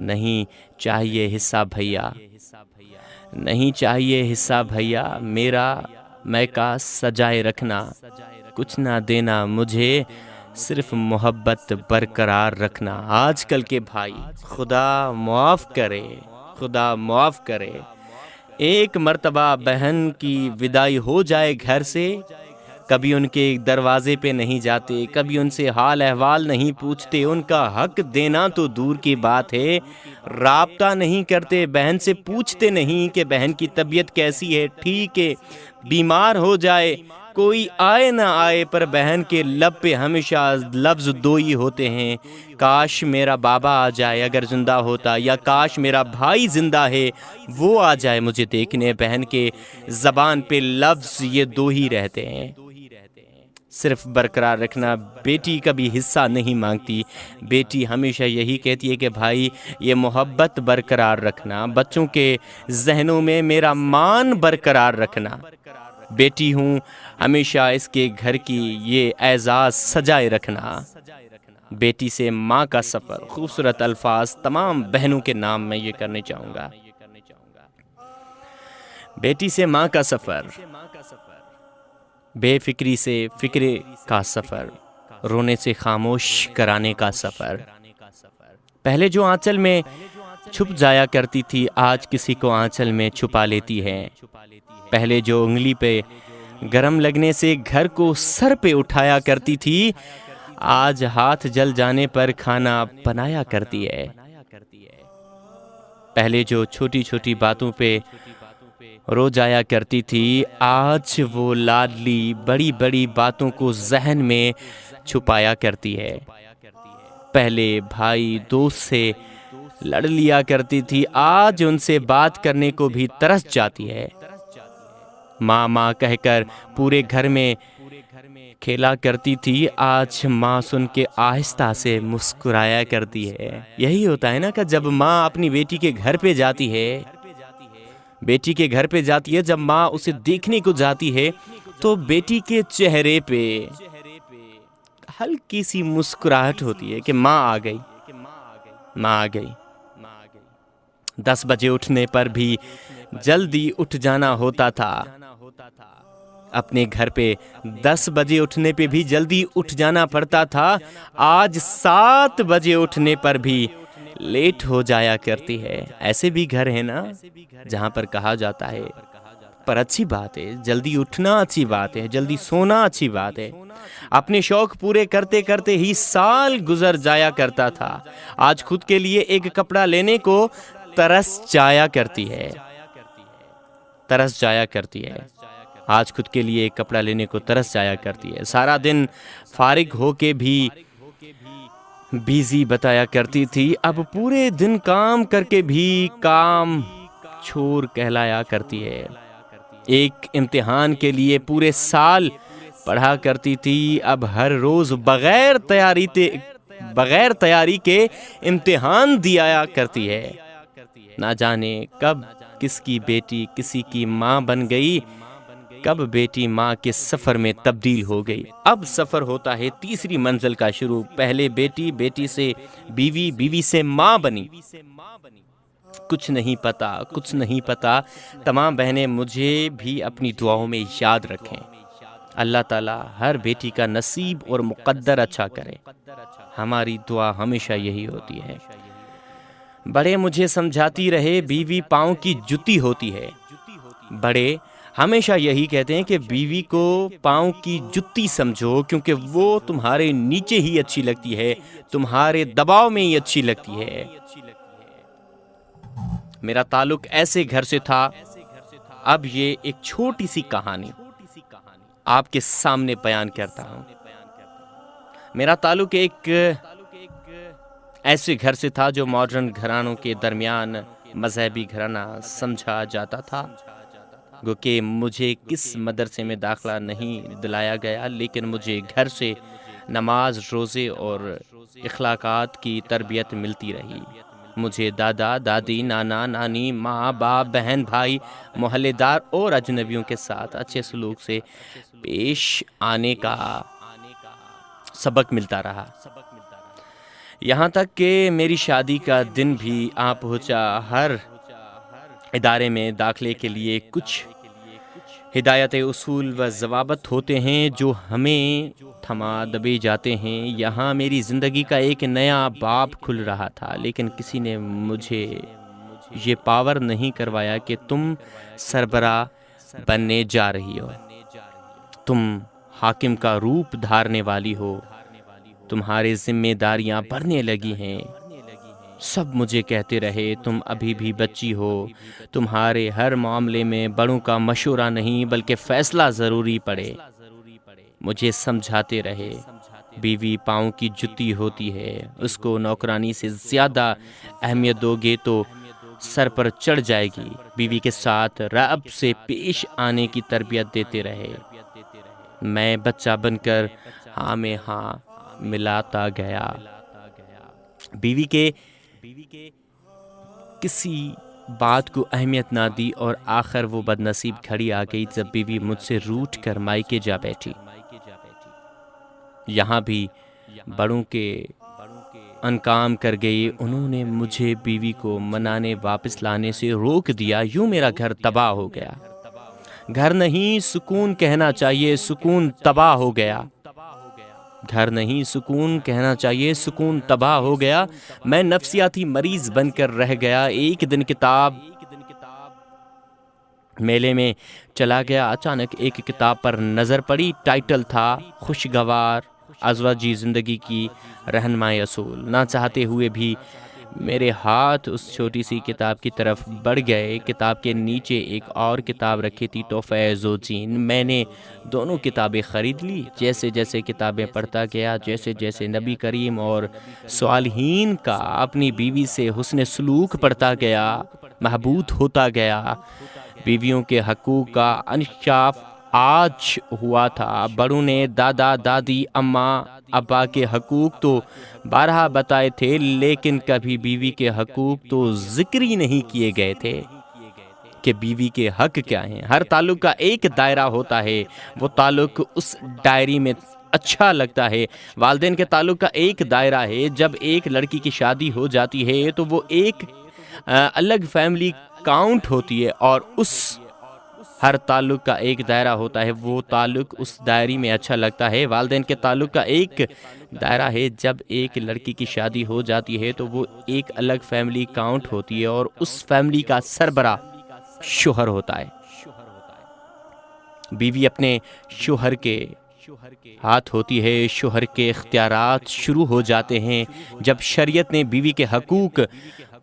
نہیں چاہیے حصہ بھیا، نہیں چاہیے حصہ بھیا میرا، میں کا سجائے رکھنا، کچھ نہ دینا مجھے، صرف محبت برقرار رکھنا۔ آج کل کے بھائی، خدا معاف کرے، خدا معاف کرے، ایک مرتبہ بہن کی وداعی ہو جائے گھر سے، کبھی ان کے دروازے پہ نہیں جاتے، کبھی ان سے حال احوال نہیں پوچھتے، ان کا حق دینا تو دور کی بات ہے، رابطہ نہیں کرتے، بہن سے پوچھتے نہیں کہ بہن کی طبیعت کیسی ہے، ٹھیک ہے، بیمار ہو جائے، کوئی آئے نہ آئے، پر بہن کے لب پہ ہمیشہ لفظ دو ہی ہوتے ہیں، کاش میرا بابا آ جائے اگر زندہ ہوتا، یا کاش میرا بھائی زندہ ہے وہ آ جائے مجھے دیکھنے۔ بہن کے زبان پہ لفظ یہ دو ہی رہتے ہیں، صرف برقرار رکھنا۔ بیٹی کبھی حصہ نہیں مانگتی، بیٹی ہمیشہ یہی کہتی ہے کہ بھائی یہ محبت برقرار رکھنا، بچوں کے ذہنوں میں میرا مان برقرار رکھنا، بیٹی ہوں ہمیشہ اس کے گھر کی یہ اعزاز سجائے رکھنا۔ بیٹی سے ماں کا سفر، خوبصورت الفاظ تمام بہنوں کے نام میں یہ کرنے چاہوں گا۔ بیٹی سے ماں کا سفر، بے فکری سے فکرے کا سفر، رونے سے خاموش کرانے کا سفر۔ پہلے جو آنچل میں چھپ جایا کرتی تھی آج کسی کو آنچل میں چھپا لیتی ہے، پہلے جو انگلی پہ گرم لگنے سے گھر کو سر پہ اٹھایا کرتی تھی آج ہاتھ جل جانے پر کھانا بنایا کرتی ہے، پہلے جو چھوٹی چھوٹی باتوں پہ رو جایا کرتی تھی آج وہ لاڈلی بڑی بڑی باتوں کو ذہن میں چھپایا کرتی ہے، پہلے بھائی دوست سے لڑ لیا کرتی تھی آج ان سے بات کرنے کو بھی ترس جاتی ہے، ماں ماں کہہ کر پورے گھر میں کھیلا کرتی تھی آج ماں سن کے آہستہ سے مسکرایا کرتی ہے۔ یہی ہوتا ہے نا کہ جب ماں اپنی بیٹی کے گھر پہ جاتی ہے، بیٹی کے گھر پہ جاتی ہے، جب ماں اسے دیکھنے کو جاتی ہے تو بیٹی کے چہرے پہ ہلکی سی مسکراہٹ ہوتی ہے کہ ماں آ گئی، ماں آ گئی۔ 10 بجے اٹھنے پر بھی جلدی اٹھ جانا ہوتا تھا، اپنے گھر پہ 10 بجے اٹھنے پہ بھی جلدی اٹھ جانا پڑتا تھا، آج 7 بجے اٹھنے پر بھی لیٹ ہو جایا کرتی ہے۔ ایسے بھی گھر ہیں نا جہاں پر کہا جاتا ہے، پر اچھی بات ہے، جلدی اٹھنا اچھی بات ہے، جلدی سونا اچھی بات ہے۔ اپنے شوق پورے کرتے کرتے ہی سال گزر جایا کرتا تھا، آج خود کے لیے ایک کپڑا لینے کو ترس جایا کرتی ہے، ترس جایا کرتی ہے، آج خود کے لیے ایک کپڑا لینے کو ترس جایا کرتی ہے۔ سارا دن فارغ ہو کے بھی بیزی بتایا کرتی تھی، اب پورے دن کام کر کے بھی کام چھور کہلایا کرتی ہے۔ ایک امتحان کے لیے پورے سال پڑھا کرتی تھی، اب ہر روز بغیر تیاری کے امتحان دیا کرتی ہے۔ نہ جانے کب کس کی بیٹی کسی کی ماں بن گئی، کب بیٹی ماں کے سفر میں تبدیل ہو گئی۔ اب سفر ہوتا ہے تیسری منزل کا شروع، پہلے بیٹی، بیٹی سے بیوی، بیوی سے ماں بنی۔ کچھ نہیں پتا، کچھ نہیں پتا۔ تمام بہنیں مجھے بھی اپنی دعاؤں میں یاد رکھیں، اللہ تعالیٰ ہر بیٹی کا نصیب اور مقدر اچھا کرے، ہماری دعا ہمیشہ یہی ہوتی ہے۔ بڑے مجھے سمجھاتی رہے بیوی پاؤں کی جُتی ہوتی ہے، بڑے ہمیشہ یہی کہتے ہیں کہ بیوی کو پاؤں کی جُتی سمجھو، کیونکہ وہ تمہارے نیچے ہی اچھی لگتی ہے، تمہارے دباؤ میں ہی اچھی لگتی ہے۔ میرا تعلق ایسے گھر سے تھا، اب یہ ایک چھوٹی سی کہانی آپ کے سامنے بیان کرتا ہوں۔ میرا تعلق ایک ایسے گھر سے تھا جو ماڈرن گھرانوں کے درمیان مذہبی گھرانہ سمجھا جاتا تھا، گو کہ مجھے کس مدرسے میں داخلہ نہیں دلایا گیا، لیکن مجھے گھر سے نماز، روزے اور اخلاقات کی تربیت ملتی رہی۔ مجھے دادا، دادی، نانا، نانی، ماں، باپ، بہن، بھائی، محلے دار اور اجنبیوں کے ساتھ اچھے سلوک سے پیش آنے کا سبق ملتا رہا۔ یہاں تک کہ میری شادی کا دن بھی آ پہنچا۔ ہر ادارے میں داخلے کے لیے کچھ ہدایت اصول و ضوابط ہوتے ہیں جو ہمیں تھما دبے جاتے ہیں۔ یہاں میری زندگی کا ایک نیا باب کھل رہا تھا، لیکن کسی نے مجھے یہ پاور نہیں کروایا کہ تم سربراہ بننے جا رہی ہو، تم حاکم کا روپ دھارنے والی ہو، تمہارے ذمہ داریاں بڑھنے لگی ہیں۔ سب مجھے کہتے رہے تم ابھی بھی بچی ہو، تمہارے ہر معاملے میں بڑوں کا مشورہ نہیں بلکہ فیصلہ ضروری پڑے۔ مجھے سمجھاتے رہے بیوی پاؤں کی جُتی ہوتی ہے، اس کو نوکرانی سے زیادہ اہمیت دو گے تو سر پر چڑھ جائے گی۔ بیوی کے ساتھ رعب سے پیش آنے کی تربیت دیتے رہے۔ میں بچہ بن کر ہاں میں ہاں ملاتا گیا۔ بیوی کے کسی بات کو اہمیت نہ دی اور آخر وہ بد نصیب گھڑی آ گئی جب بیوی مجھ سے روٹھ کر مائکے جا بیٹھی۔ یہاں بھی بڑوں کے انکام کر گئی، انہوں نے مجھے بیوی کو منانے واپس لانے سے روک دیا۔ یوں میرا گھر تباہ ہو گیا۔ گھر نہیں سکون کہنا چاہیے، سکون تباہ ہو گیا۔ گھر نہیں سکون کہنا چاہیے، سکون تباہ ہو گیا۔ میں نفسیاتی مریض بن کر رہ گیا۔ ایک دن کتاب میلے میں چلا گیا، اچانک ایک کتاب پر نظر پڑی۔ ٹائٹل تھا خوشگوار ازواجی زندگی کی رہنمائی اصول۔ نہ چاہتے ہوئے بھی میرے ہاتھ اس چھوٹی سی کتاب کی طرف بڑھ گئے۔ کتاب کے نیچے ایک اور کتاب رکھی تھی، تحفہ زوجین۔ میں نے دونوں کتابیں خرید لی۔ جیسے جیسے کتابیں پڑھتا گیا، جیسے جیسے نبی کریم اور صالحین کا اپنی بیوی سے حسن سلوک پڑھتا گیا، محبوب ہوتا گیا۔ بیویوں کے حقوق کا انکشاف آج ہوا تھا۔ بڑوں نے دادا دادی اماں ابا کے حقوق تو بارہا بتائے تھے، لیکن کبھی بیوی کے حقوق تو ذکر ہی نہیں کیے گئے تھے کہ بیوی کے حق کیا ہیں۔ ہر تعلق کا ایک دائرہ ہوتا ہے، وہ تعلق اس ڈائری میں اچھا لگتا ہے۔ والدین کے تعلق کا ایک دائرہ ہے۔ جب ایک لڑکی کی شادی ہو جاتی ہے تو وہ ایک الگ فیملی کاؤنٹ ہوتی ہے، اور اس ہر تعلق کا ایک دائرہ ہوتا ہے، وہ تعلق اس دائری میں اچھا لگتا ہے۔ والدین کے تعلق کا ایک دائرہ ہے۔ جب ایک لڑکی کی شادی ہو جاتی ہے تو وہ ایک الگ فیملی کاؤنٹ ہوتی ہے، اور اس فیملی کا سربراہ شوہر ہوتا ہے۔ بیوی اپنے شوہر کے ہاتھ ہوتی ہے، شوہر کے اختیارات شروع ہو جاتے ہیں۔ جب شریعت نے بیوی کے حقوق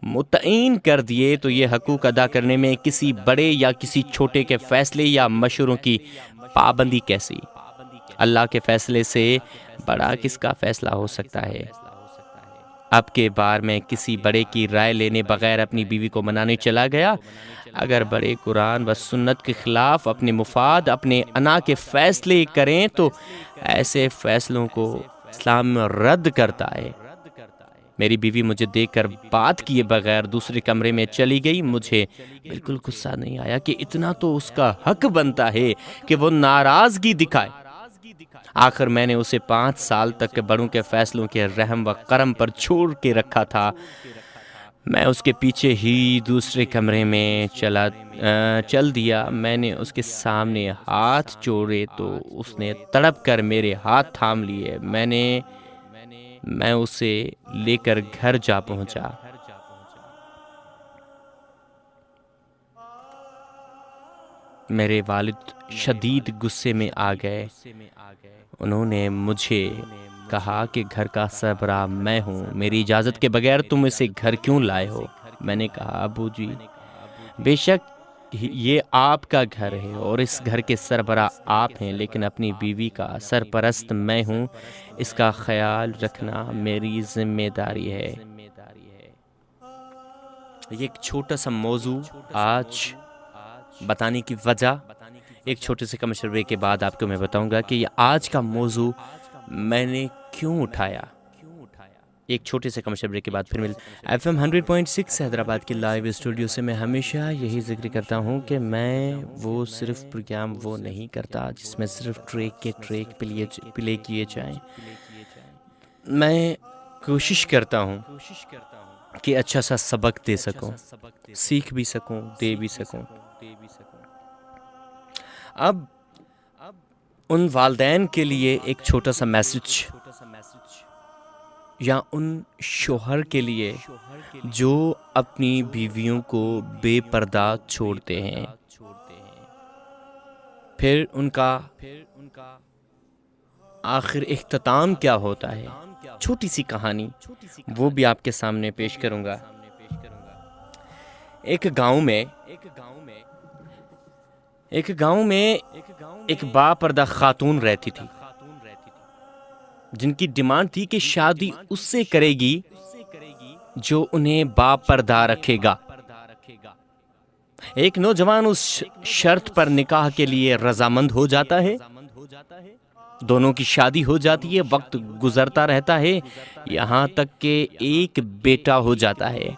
متعین کر دیے تو یہ حقوق ادا کرنے میں کسی بڑے یا کسی چھوٹے کے فیصلے یا مشوروں کی پابندی کیسی؟ اللہ کے فیصلے سے بڑا کس کا فیصلہ ہو سکتا ہے؟ اب کے بار میں کسی بڑے کی رائے لینے بغیر اپنی بیوی کو منانے چلا گیا۔ اگر بڑے قرآن و سنت کے خلاف اپنے مفاد، اپنے انا کے فیصلے کریں تو ایسے فیصلوں کو اسلام رد کرتا ہے۔ میری بیوی مجھے دیکھ کر بات کیے بغیر دوسرے کمرے میں چلی گئی۔ مجھے بالکل غصہ نہیں آیا کہ اتنا تو اس کا حق بنتا ہے کہ وہ ناراضگی دکھائے۔ آخر میں نے اسے 5 سال تک بڑوں کے فیصلوں کے رحم و کرم پر چھوڑ کے رکھا تھا۔ میں اس کے پیچھے ہی دوسرے کمرے میں چل دیا۔ میں نے اس کے سامنے ہاتھ جوڑے تو اس نے تڑپ کر میرے ہاتھ تھام لیے۔ میں اسے لے کر گھر جا پہنچا۔ میرے والد شدید غصے میں آ گئے۔ انہوں نے مجھے کہا کہ گھر کا سربراہ میں ہوں، میری اجازت کے بغیر تم اسے گھر کیوں لائے ہو؟ میں نے کہا ابو جی، بے شک یہ آپ کا گھر ہے اور اس گھر کے سربراہ آپ ہیں، لیکن اپنی بیوی کا سرپرست میں ہوں، اس کا خیال رکھنا میری ذمہ داری ہے۔ یہ ایک چھوٹا سا موضوع آج بتانے کی وجہ، ایک چھوٹے سے کمرشل کے بعد آپ کو میں بتاؤں گا کہ یہ آج کا موضوع میں نے کیوں اٹھایا۔ ایک چھوٹے سے کمرشل بریک کے بعد پھر ایف ایم 100.6 حیدرآباد کی لائیو اسٹوڈیو سے میں ہمیشہ یہی ذکر کرتا ہوں کہ میں وہ صرف پروگرام وہ نہیں کرتا جس میں صرف ٹریک کے ٹریک پلے کیے جائیں۔ میں کوشش کرتا ہوں کہ اچھا سا سبق دے سکوں، سیکھ بھی سکوں، دے بھی سکوں۔ اب ان والدین کے لیے ایک چھوٹا سا میسج، یا ان شوہر کے لیے جو اپنی بیویوں کو بے پردہ چھوڑتے ہیں، پھر ان کا آخر اختتام کیا ہوتا ہے، چھوٹی سی کہانی وہ بھی آپ کے سامنے پیش کروں گا۔ ایک گاؤں میں ایک با پردہ خاتون رہتی تھی، جن کی ڈیمانڈ تھی کہ شادی اس سے کرے گی جو انہیں با پردہ رکھے گا۔ ایک نوجوان اس شرط پر نکاح کے لیے رضامند ہو جاتا ہے، دونوں کی شادی ہو جاتی ہے، وقت گزرتا رہتا ہے، یہاں تک کہ ایک بیٹا ہو جاتا ہے۔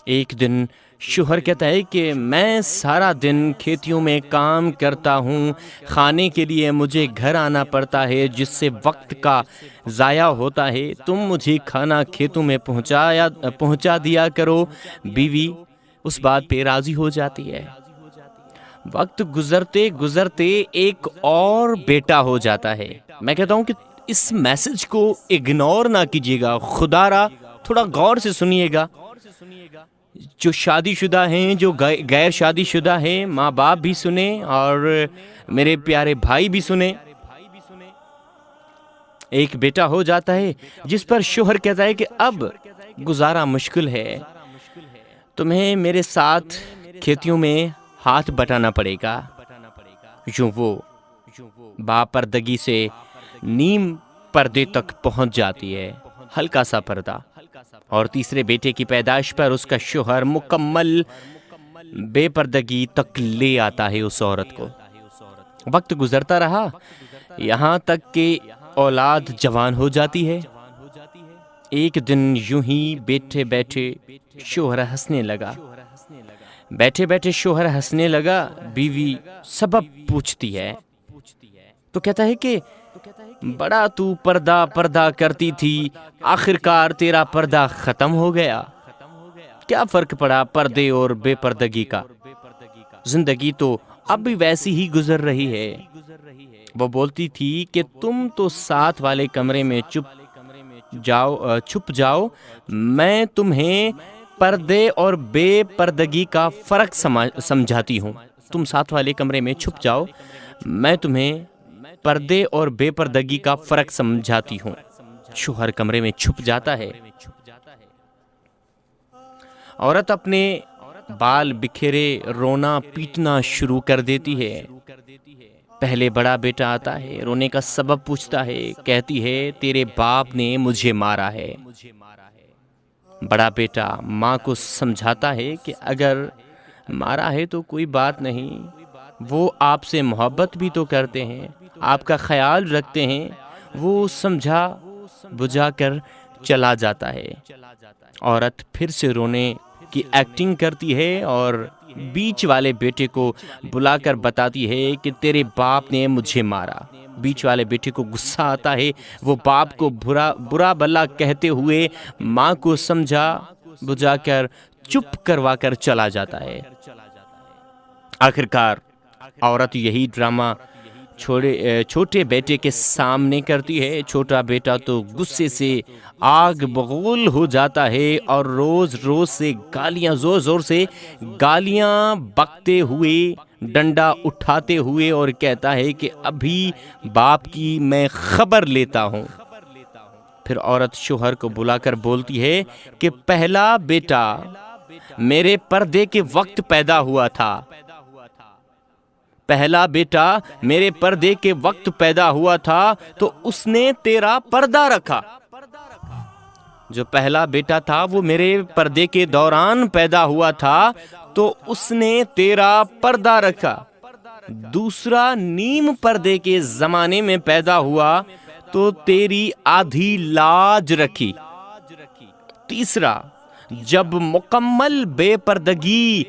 ایک دن شوہر کہتا ہے کہ میں سارا دن کھیتیوں میں کام کرتا ہوں، کھانے کے لیے مجھے گھر آنا پڑتا ہے جس سے وقت کا ضائع ہوتا ہے، تم مجھے کھانا کھیتوں میں پہنچا دیا کرو۔ بیوی اس بات پہ راضی ہو جاتی ہے۔ وقت گزرتے گزرتے ایک اور بیٹا ہو جاتا ہے۔ میں کہتا ہوں کہ اس میسج کو اگنور نہ کیجیے گا، خدا را تھوڑا غور سے سنیے گا۔ جو شادی شدہ ہیں، جو غیر شادی شدہ ہیں، ماں باپ بھی سنیں اور میرے پیارے بھائی بھی سنیں۔ ایک بیٹا ہو جاتا ہے جس پر شوہر کہتا ہے کہ اب گزارا مشکل ہے، تمہیں میرے ساتھ کھیتیوں میں ہاتھ بٹانا پڑے گا۔ یوں وہ باپردگی سے نیم پردے تک پہنچ جاتی ہے، ہلکا سا پردہ۔ اور تیسرے بیٹے کی پیدائش پر اس کا شوہر مکمل بے پردگی تک لے آتا ہے اس عورت کو۔ وقت گزرتا رہا، یہاں تک کہ اولاد جوان ہو جاتی ہے۔ ایک دن یوں ہی بیٹھے بیٹھے شوہر ہنسنے لگا، بیوی سبب پوچھتی ہے تو کہتا ہے کہ بڑا تو پردہ کرتی تھی، آخرکار تیرا پردہ ختم ہو گیا۔ کیا فرق پڑا پردے اور بے پردگی کا؟ زندگی تو اب بھی ویسی ہی گزر رہی ہے۔ وہ بولتی تھی کہ تم تو ساتھ والے کمرے میں چھپ جاؤ، میں تمہیں پردے اور بے پردگی کا فرق سمجھاتی ہوں۔ تم ساتھ والے کمرے میں چھپ جاؤ، میں تمہیں پردے اور بے پردگی کا فرق سمجھاتی ہوں۔ شوہر کمرے میں چھپ جاتا ہے، عورت اپنے بال بکھیرے رونا پیٹنا شروع کر دیتی ہے۔ پہلے بڑا بیٹا آتا ہے، رونے کا سبب پوچھتا ہے، کہتی ہے تیرے باپ نے مجھے مارا ہے۔ بڑا بیٹا ماں کو سمجھاتا ہے کہ اگر مارا ہے تو کوئی بات نہیں، وہ آپ سے محبت بھی تو کرتے ہیں، آپ کا خیال رکھتے ہیں۔ وہ سمجھا بجھا کر چلا جاتا ہے۔ عورت پھر سے رونے کی ایکٹنگ کرتی ہے اور بیچ والے بیٹے کو بلا کر بتاتی ہے کہ تیرے باپ نے مجھے مارا۔ بیچ والے بیٹے کو غصہ آتا ہے، وہ باپ کو برا بلا کہتے ہوئے ماں کو سمجھا بجھا کر چپ کروا کر چلا جاتا ہے۔ آخرکار عورت یہی ڈرامہ چھوٹے بیٹے کے سامنے کرتی ہے۔ چھوٹا بیٹا تو غصے سے آگ بگول ہو جاتا ہے اور زور زور سے گالیاں بکتے ہوئے، ڈنڈا اٹھاتے ہوئے اور کہتا ہے کہ ابھی باپ کی میں خبر لیتا ہوں۔ پھر عورت شوہر کو بلا کر بولتی ہے کہ پہلا بیٹا میرے پردے کے وقت پیدا ہوا تھا، پہلا بیٹا میرے پردے کے وقت پیدا ہوا تھا تو اس نے تیرا پردہ رکھا۔ جو پہلا بیٹا تھا وہ میرے پردے کے دوران پیدا ہوا تھا تو اس نے تیرا پردہ رکھا۔ دوسرا نیم پردے کے زمانے میں پیدا ہوا تو تیری آدھی لاج رکھی۔ تیسرا جب مکمل بے پردگی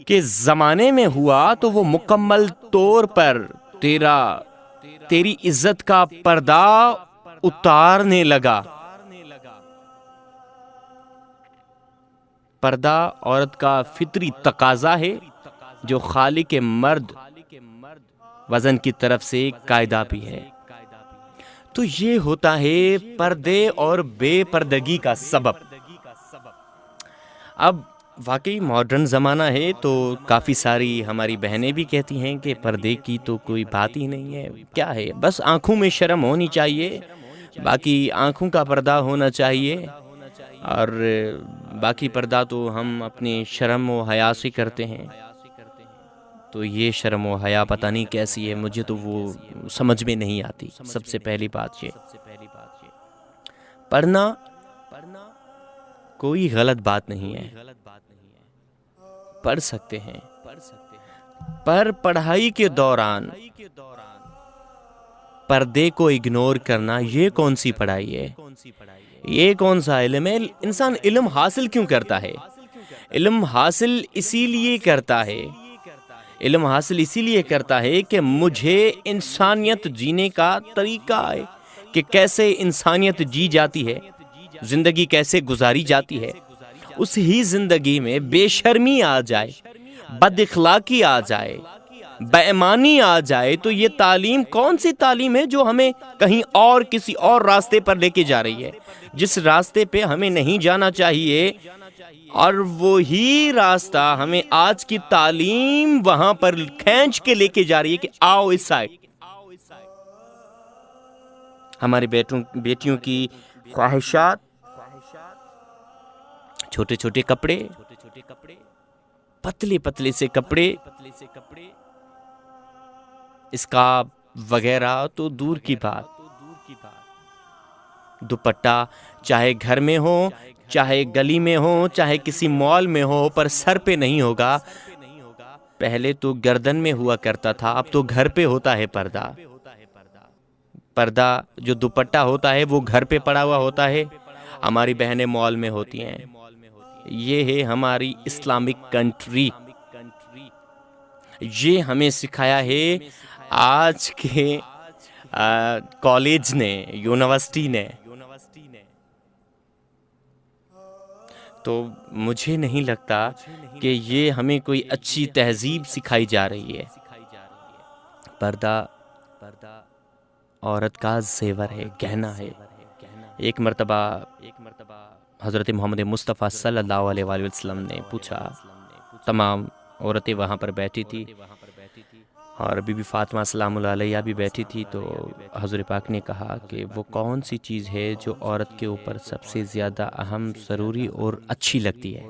کے زمانے میں ہوا تو وہ مکمل طور پر تیرا تیری عزت کا پردہ اتارنے لگا۔ پردہ عورت کا فطری تقاضا ہے جو خالق مرد وزن کی طرف سے قاعدہ بھی ہے۔ تو یہ ہوتا ہے پردے اور بے پردگی کا سبب۔ اب واقعی ماڈرن زمانہ ہے تو کافی ساری ہماری بہنیں بھی کہتی ہیں کہ پردے کی تو کوئی بات ہی نہیں ہے، کیا ہے، بس آنکھوں میں شرم ہونی چاہیے، باقی آنکھوں کا پردہ ہونا چاہیے، اور باقی پردہ تو ہم اپنی شرم و حیا سے کرتے ہیں۔ تو یہ شرم و حیا پتہ نہیں کیسی ہے، مجھے تو وہ سمجھ میں نہیں آتی۔ سب سے پہلی بات یہ پڑھنا کوئی غلط بات نہیں ہے، پڑھ سکتے ہیں، پر پڑھائی کے دوران پردے کو اگنور کرنا یہ کون سی پڑھائی ہے، یہ کون سا علم ہے؟ انسان علم حاصل کیوں کرتا ہے؟ علم حاصل اسی لیے کرتا ہے، علم حاصل اسی لیے کرتا ہے کہ مجھے انسانیت جینے کا طریقہ ہے، کہ کیسے انسانیت جی جاتی ہے، زندگی کیسے گزاری جاتی ہے۔ اس ہی زندگی میں بے شرمی آ جائے، بد اخلاقی آ جائے، بے ایمانی آ جائے، تو یہ تعلیم کون سی تعلیم ہے جو ہمیں کہیں اور کسی اور راستے پر لے کے جا رہی ہے، جس راستے پہ ہمیں نہیں جانا چاہیے، اور وہی راستہ ہمیں آج کی تعلیم وہاں پر کھینچ کے لے کے جا رہی ہے کہ آؤ اس سائڈ۔ ہمارے بیٹیوں کی خواہشات، چھوٹے چھوٹے کپڑے، پتلے پتلے سے کپڑے، اسکارف وغیرہ تو دور کی بات، دوپٹہ چاہے گھر میں ہو، چاہے گلی میں ہو، چاہے کسی مال میں ہو، پر سر پہ نہیں ہوگا۔ پہلے تو گردن میں ہوا کرتا تھا، اب تو گھر پہ ہوتا ہے پردہ۔ پردہ جو دوپٹہ ہوتا ہے وہ گھر پہ پڑا ہوا ہوتا ہے، ہماری بہنیں مال میں ہوتی ہیں۔ یہ ہے ہماری اسلامک کنٹری، یہ ہمیں سکھایا ہے آج کے کالج نے، یونیورسٹی نے۔ تو مجھے نہیں لگتا کہ یہ ہمیں کوئی اچھی تہذیب سکھائی جا رہی ہے۔ پردہ عورت کا زیور ہے، گہنا ہے۔ ایک مرتبہ حضرت محمد مصطفیٰ صلی اللہ علیہ وآلہ وسلم نے پوچھا، تمام عورتیں وہاں پر بیٹھی تھی اور بی بی فاطمہ سلام اللہ علیہ بھی بیٹھی تھی، تو حضور پاک نے کہا کہ وہ کون سی چیز ہے جو عورت کے اوپر سب سے زیادہ اہم، ضروری اور اچھی لگتی ہے؟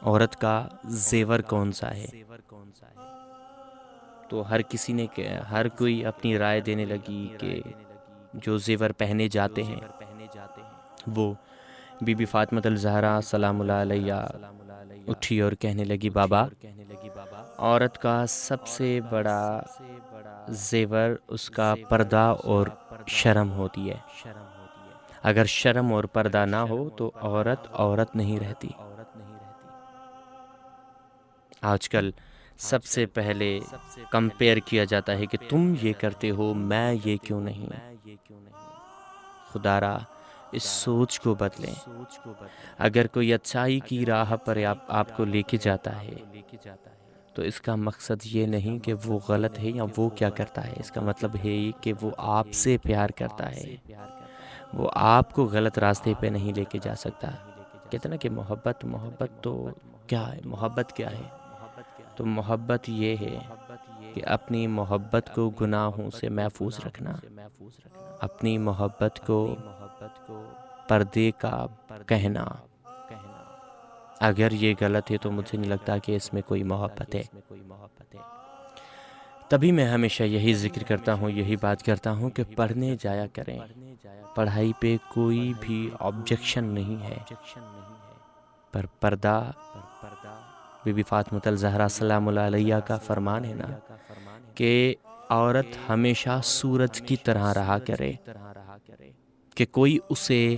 عورت کا زیور کون سا ہے؟ تو ہر کوئی اپنی رائے دینے لگی کہ جو زیور پہنے جاتے ہیں وہ بی بی فاطمہ الزہرا سلام اللہ علیہ اٹھی اور کہنے لگی، بابا، عورت کا سب سے بڑا زیور اس کا پردہ اور شرم ہوتی ہے۔ اگر شرم اور پردہ نہ ہو تو عورت نہیں رہتی۔ آج کل سب سے پہلے کمپیئر کیا جاتا ہے کہ تم یہ کرتے ہو، میں یہ کیوں نہیں۔ خدا را اس سوچ کو بدلیں۔ اگر کوئی اچھائی کی راہ پر آپ کو لے کے جاتا ہے تو اس کا مقصد یہ نہیں کہ وہ غلط ہے یا وہ کیا کرتا ہے، اس کا مطلب ہے کہ وہ آپ سے پیار کرتا ہے، وہ آپ کو غلط راستے پہ نہیں لے کے جا سکتا۔ کہتے نا کہ محبت تو کیا ہے؟ محبت کیا ہے؟ تو محبت یہ ہے کہ اپنی محبت کو گناہوں سے محفوظ رکھنا، اپنی محبت کو پردے کا کہنا۔ اگر یہ غلط ہے تو مجھے نہیں لگتا کہ اس میں کوئی محبت ہے۔ تبھی میں ہمیشہ یہی ذکر کرتا ہوں، یہی بات کرتا ہوں کہ پڑھنے جایا کریں۔ پڑھائی پہ کوئی بھی آبجیکشن نہیں ہے، پر پردہ بی بی فاطمہ الزہرا سلام اللہ علیہ کا فرمان ہے نا کہ عورت ہمیشہ سورج کی طرح رہا کرے، کہ کوئی اسے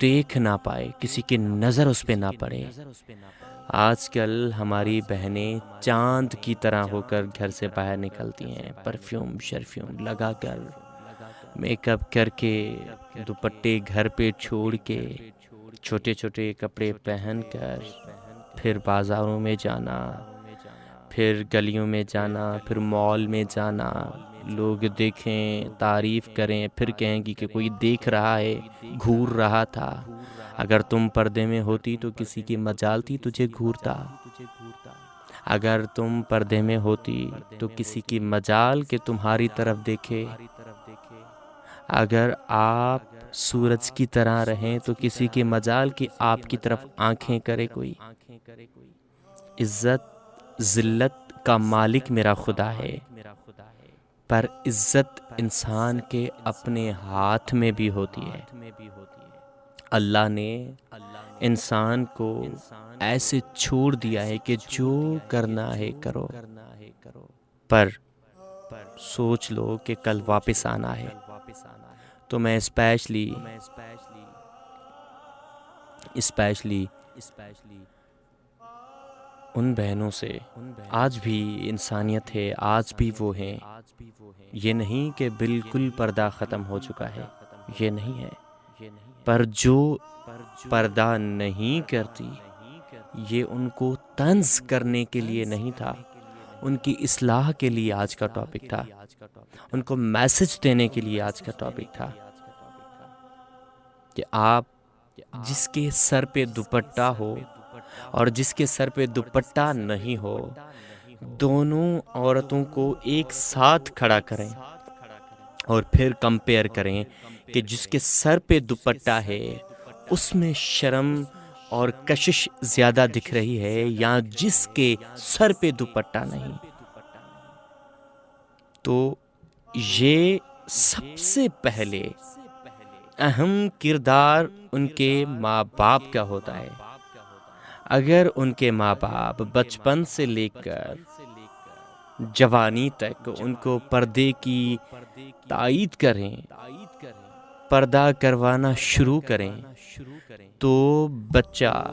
دیکھ نہ پائے، کسی کی نظر اس پہ نہ پڑے۔ آج کل ہماری بہنیں چاند کی طرح ہو کر گھر سے باہر نکلتی ہیں، پرفیوم شرفیوم لگا کر، میک اپ کر کے، دوپٹے گھر پہ چھوڑ کے، چھوٹے چھوٹے کپڑے پہن کر، پھر بازاروں میں جانا، پھر گلیوں میں جانا، پھر مال میں جانا، لوگ دیکھیں، تعریف کریں، پھر کہیں گی کہ کوئی دیکھ رہا ہے، گھور رہا تھا۔ اگر تم پردے میں ہوتی تو کسی کی مجال تھی تجھے گھورتا، اگر تم پردے میں ہوتی تو کسی کی مجال کہ تمہاری طرف دیکھے، اگر آپ سورج کی طرح رہیں تو کسی کی مجال کہ آپ کی طرف آنکھیں کرے کوئی۔ عزت ذلت کا مالک میرا خدا ہے، پر عزت انسان کے اپنے ہاتھ میں بھی ہوتی ہے۔ اللہ نے انسان کو ایسے چھوڑ دیا ہے کہ جو کرنا ہے کرو، پر سوچ لو کہ کل واپس آنا ہے۔ تو میں اسپیشلی ان بہنوں سے، آج بھی انسانیت ہے، آج بھی وہ ہیں۔ یہ نہیں کہ بالکل پردہ ختم ہو چکا ہے، یہ نہیں ہے، پر جو پردہ نہیں کرتی، یہ ان کو طنز کرنے کے لیے نہیں تھا، ان کی اصلاح کے لیے آج کا ٹاپک تھا، ان کو میسج دینے کے لیے آج کا ٹاپک تھا کہ آپ جس کے سر پہ دوپٹہ ہو اور جس کے سر پہ دوپٹہ نہیں ہو، دونوں عورتوں کو ایک ساتھ کھڑا کریں اور پھر کمپیئر کریں کہ جس کے سر پہ دوپٹہ ہے اس میں شرم اور کشش زیادہ دکھ رہی ہے یا جس کے سر پہ دوپٹہ نہیں۔ تو یہ سب سے پہلے اہم کردار ان کے ماں باپ کا ہوتا ہے۔ اگر ان کے ماں باپ بچپن سے لے کر جوانی تک ان کو پردے کی تائید کریں، پردہ کروانا شروع کریں، تو بچہ،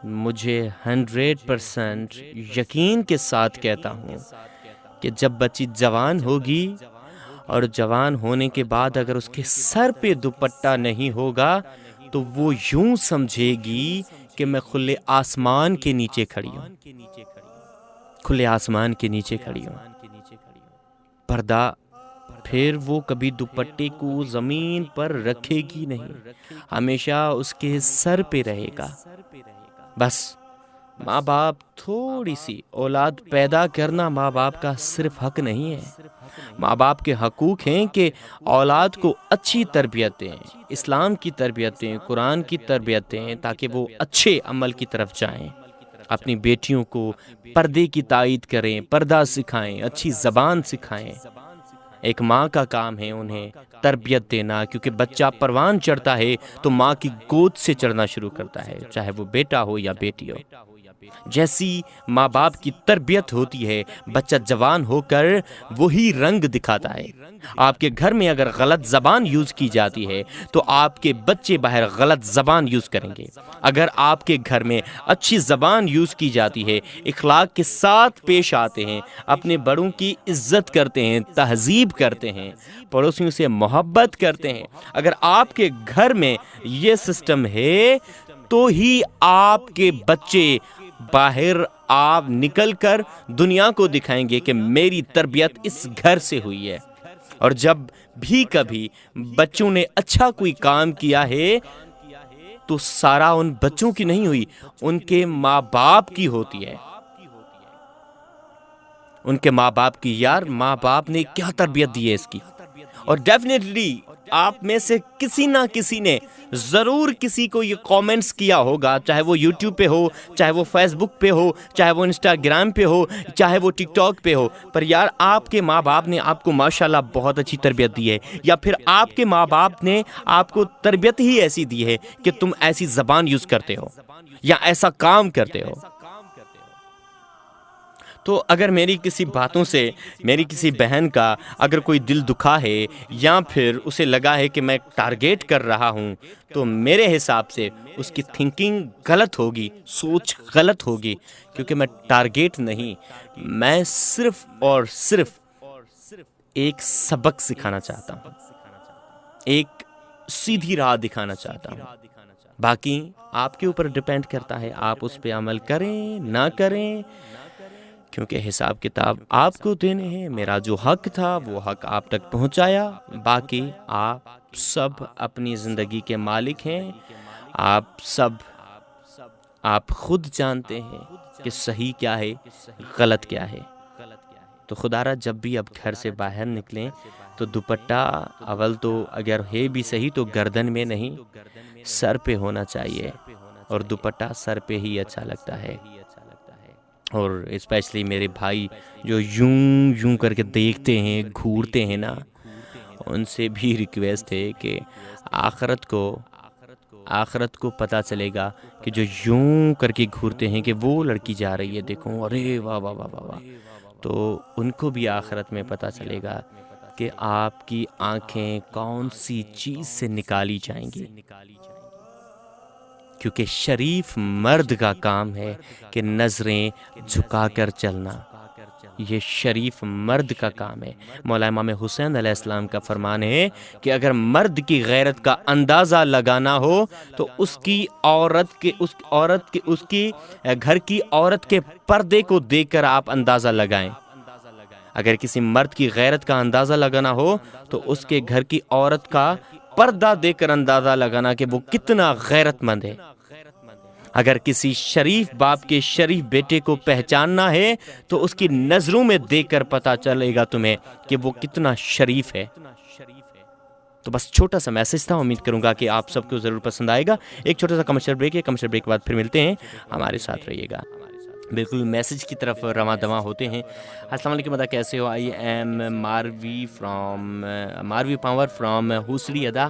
مجھے 100% یقین کے ساتھ کہتا ہوں کہ جب بچی جوان ہوگی اور جوان ہونے کے بعد اگر اس کے سر پہ دوپٹہ نہیں ہوگا تو وہ یوں سمجھے گی کہ میں کھلے آسمان کے نیچے کھڑی ہوں، کھلے آسمان کے نیچے کھڑی ہوں۔ پردہ، پھر وہ کبھی دوپٹے کو زمین پر رکھے گی نہیں، ہمیشہ اس کے سر پہ رہے گا۔ بس ماں باپ تھوڑی سی اولاد پیدا کرنا ماں باپ کا صرف حق نہیں ہے، ماں باپ کے حقوق ہیں کہ اولاد کو اچھی تربیت دیں، اسلام کی تربیت دیں، قرآن کی تربیت دیں، تاکہ وہ اچھے عمل کی طرف جائیں۔ اپنی بیٹیوں کو پردے کی تائید کریں، پردہ سکھائیں، اچھی زبان سکھائیں۔ ایک ماں کا کام ہے انہیں تربیت دینا، کیونکہ بچہ پروان چڑھتا ہے تو ماں کی گود سے چڑھنا شروع کرتا ہے، چاہے وہ بیٹا ہو یا بیٹی ہو۔ جیسی ماں باپ کی تربیت ہوتی ہے، بچہ جوان ہو کر وہی رنگ دکھاتا ہے۔ آپ کے گھر میں اگر غلط زبان یوز کی جاتی ہے تو آپ کے بچے باہر غلط زبان یوز کریں گے۔ اگر آپ کے گھر میں اچھی زبان یوز کی جاتی ہے، اخلاق کے ساتھ پیش آتے ہیں، اپنے بڑوں کی عزت کرتے ہیں، تہذیب کرتے ہیں، پڑوسیوں سے محبت کرتے ہیں، اگر آپ کے گھر میں یہ سسٹم ہے تو ہی آپ کے بچے باہر آپ نکل کر دنیا کو دکھائیں گے کہ میری تربیت اس گھر سے ہوئی ہے۔ اور جب بھی کبھی بچوں نے اچھا کوئی کام کیا ہے تو سارا ان بچوں کی نہیں ہوئی، ان کے ماں باپ کی ہوتی ہے، ان کے ماں باپ کی۔ یار ماں باپ نے کیا تربیت دی ہے اس کی۔ اور ڈیفینیٹلی آپ میں سے کسی نہ کسی نے ضرور کسی کو یہ کامنٹس کیا ہوگا، چاہے وہ یوٹیوب پہ ہو، چاہے وہ فیس بک پہ ہو، چاہے وہ انسٹاگرام پہ ہو، چاہے وہ ٹک ٹاک پہ ہو، پر یار آپ کے ماں باپ نے آپ کو ماشاءاللہ بہت اچھی تربیت دی ہے، یا پھر آپ کے ماں باپ نے آپ کو تربیت ہی ایسی دی ہے کہ تم ایسی زبان یوز کرتے ہو یا ایسا کام کرتے ہو۔ تو اگر میری کسی باتوں سے میری کسی بہن کا اگر کوئی دل دکھا ہے یا پھر اسے لگا ہے کہ میں ٹارگیٹ کر رہا ہوں، تو میرے حساب سے اس کی تھنکنگ غلط ہوگی، سوچ غلط ہوگی، کیونکہ میں ٹارگیٹ نہیں، میں صرف اور صرف ایک سبق سکھانا چاہتا ہوں، ایک سیدھی راہ دکھانا چاہتا ہوں۔ باقی آپ کے اوپر ڈیپینڈ کرتا ہے، آپ اس پہ عمل کریں نہ کریں، کیونکہ حساب کتاب آپ کو دینے ہیں۔ میرا جو حق تھا وہ حق آپ تک پہنچایا، باقی آپ سب اپنی زندگی کے مالک ہیں، آپ خود جانتے ہیں کہ صحیح کیا ہے، غلط کیا ہے۔ تو خدا را جب بھی اب گھر سے باہر نکلیں تو دوپٹہ اول تو اگر ہے بھی صحیح تو گردن میں نہیں، سر پہ ہونا چاہیے، اور دوپٹہ سر پہ ہی اچھا لگتا ہے۔ اور اسپیشلی میرے بھائی جو یوں کر کے دیکھتے ہیں، گھورتے ہیں نا، ان سے بھی ریکویسٹ ہے کہ آخرت کو پتہ چلے گا کہ جو یوں کر کے گھورتے ہیں کہ وہ لڑکی جا رہی ہے، دیکھو، ارے واہ واہ واہ واہ واہ، تو ان کو بھی آخرت میں پتہ چلے گا کہ آپ کی آنکھیں کون سی چیز سے نکالی جائیں گی، کیونکہ شریف مرد کا کام ہے کہ نظریں جھکا کر چلنا، یہ شریف مرد کا کام ہے۔ مولا امام حسین علیہ السلام کا فرمان ہے کہ اگر مرد کی غیرت کا اندازہ لگانا ہو تو اس کی گھر کی عورت کے پردے کو دیکھ کر آپ اندازہ لگائیں۔ اگر کسی مرد کی غیرت کا اندازہ لگانا ہو تو اس کے گھر کی عورت کا پردہ دیکھ کر اندازہ لگانا کہ وہ کتنا غیرت مند ہے۔ اگر کسی شریف باپ کے شریف بیٹے کو پہچاننا ہے تو اس کی نظروں میں دیکھ کر پتہ چلے گا تمہیں کہ وہ کتنا شریف ہے۔ تو بس چھوٹا سا میسج تھا، امید کروں گا کہ آپ سب کو ضرور پسند آئے گا۔ ایک چھوٹا سا کمرشل بریک ہے، کمرشل بریک کے بعد پھر ملتے ہیں، ہمارے ساتھ رہیے گا۔ بالکل میسج کی طرف رواں دواں ہوتے ہیں۔ السلام علیکم ادا، کیسے ہو؟ آئی ایم ماروی پاور فرام ہوسڑی ادا۔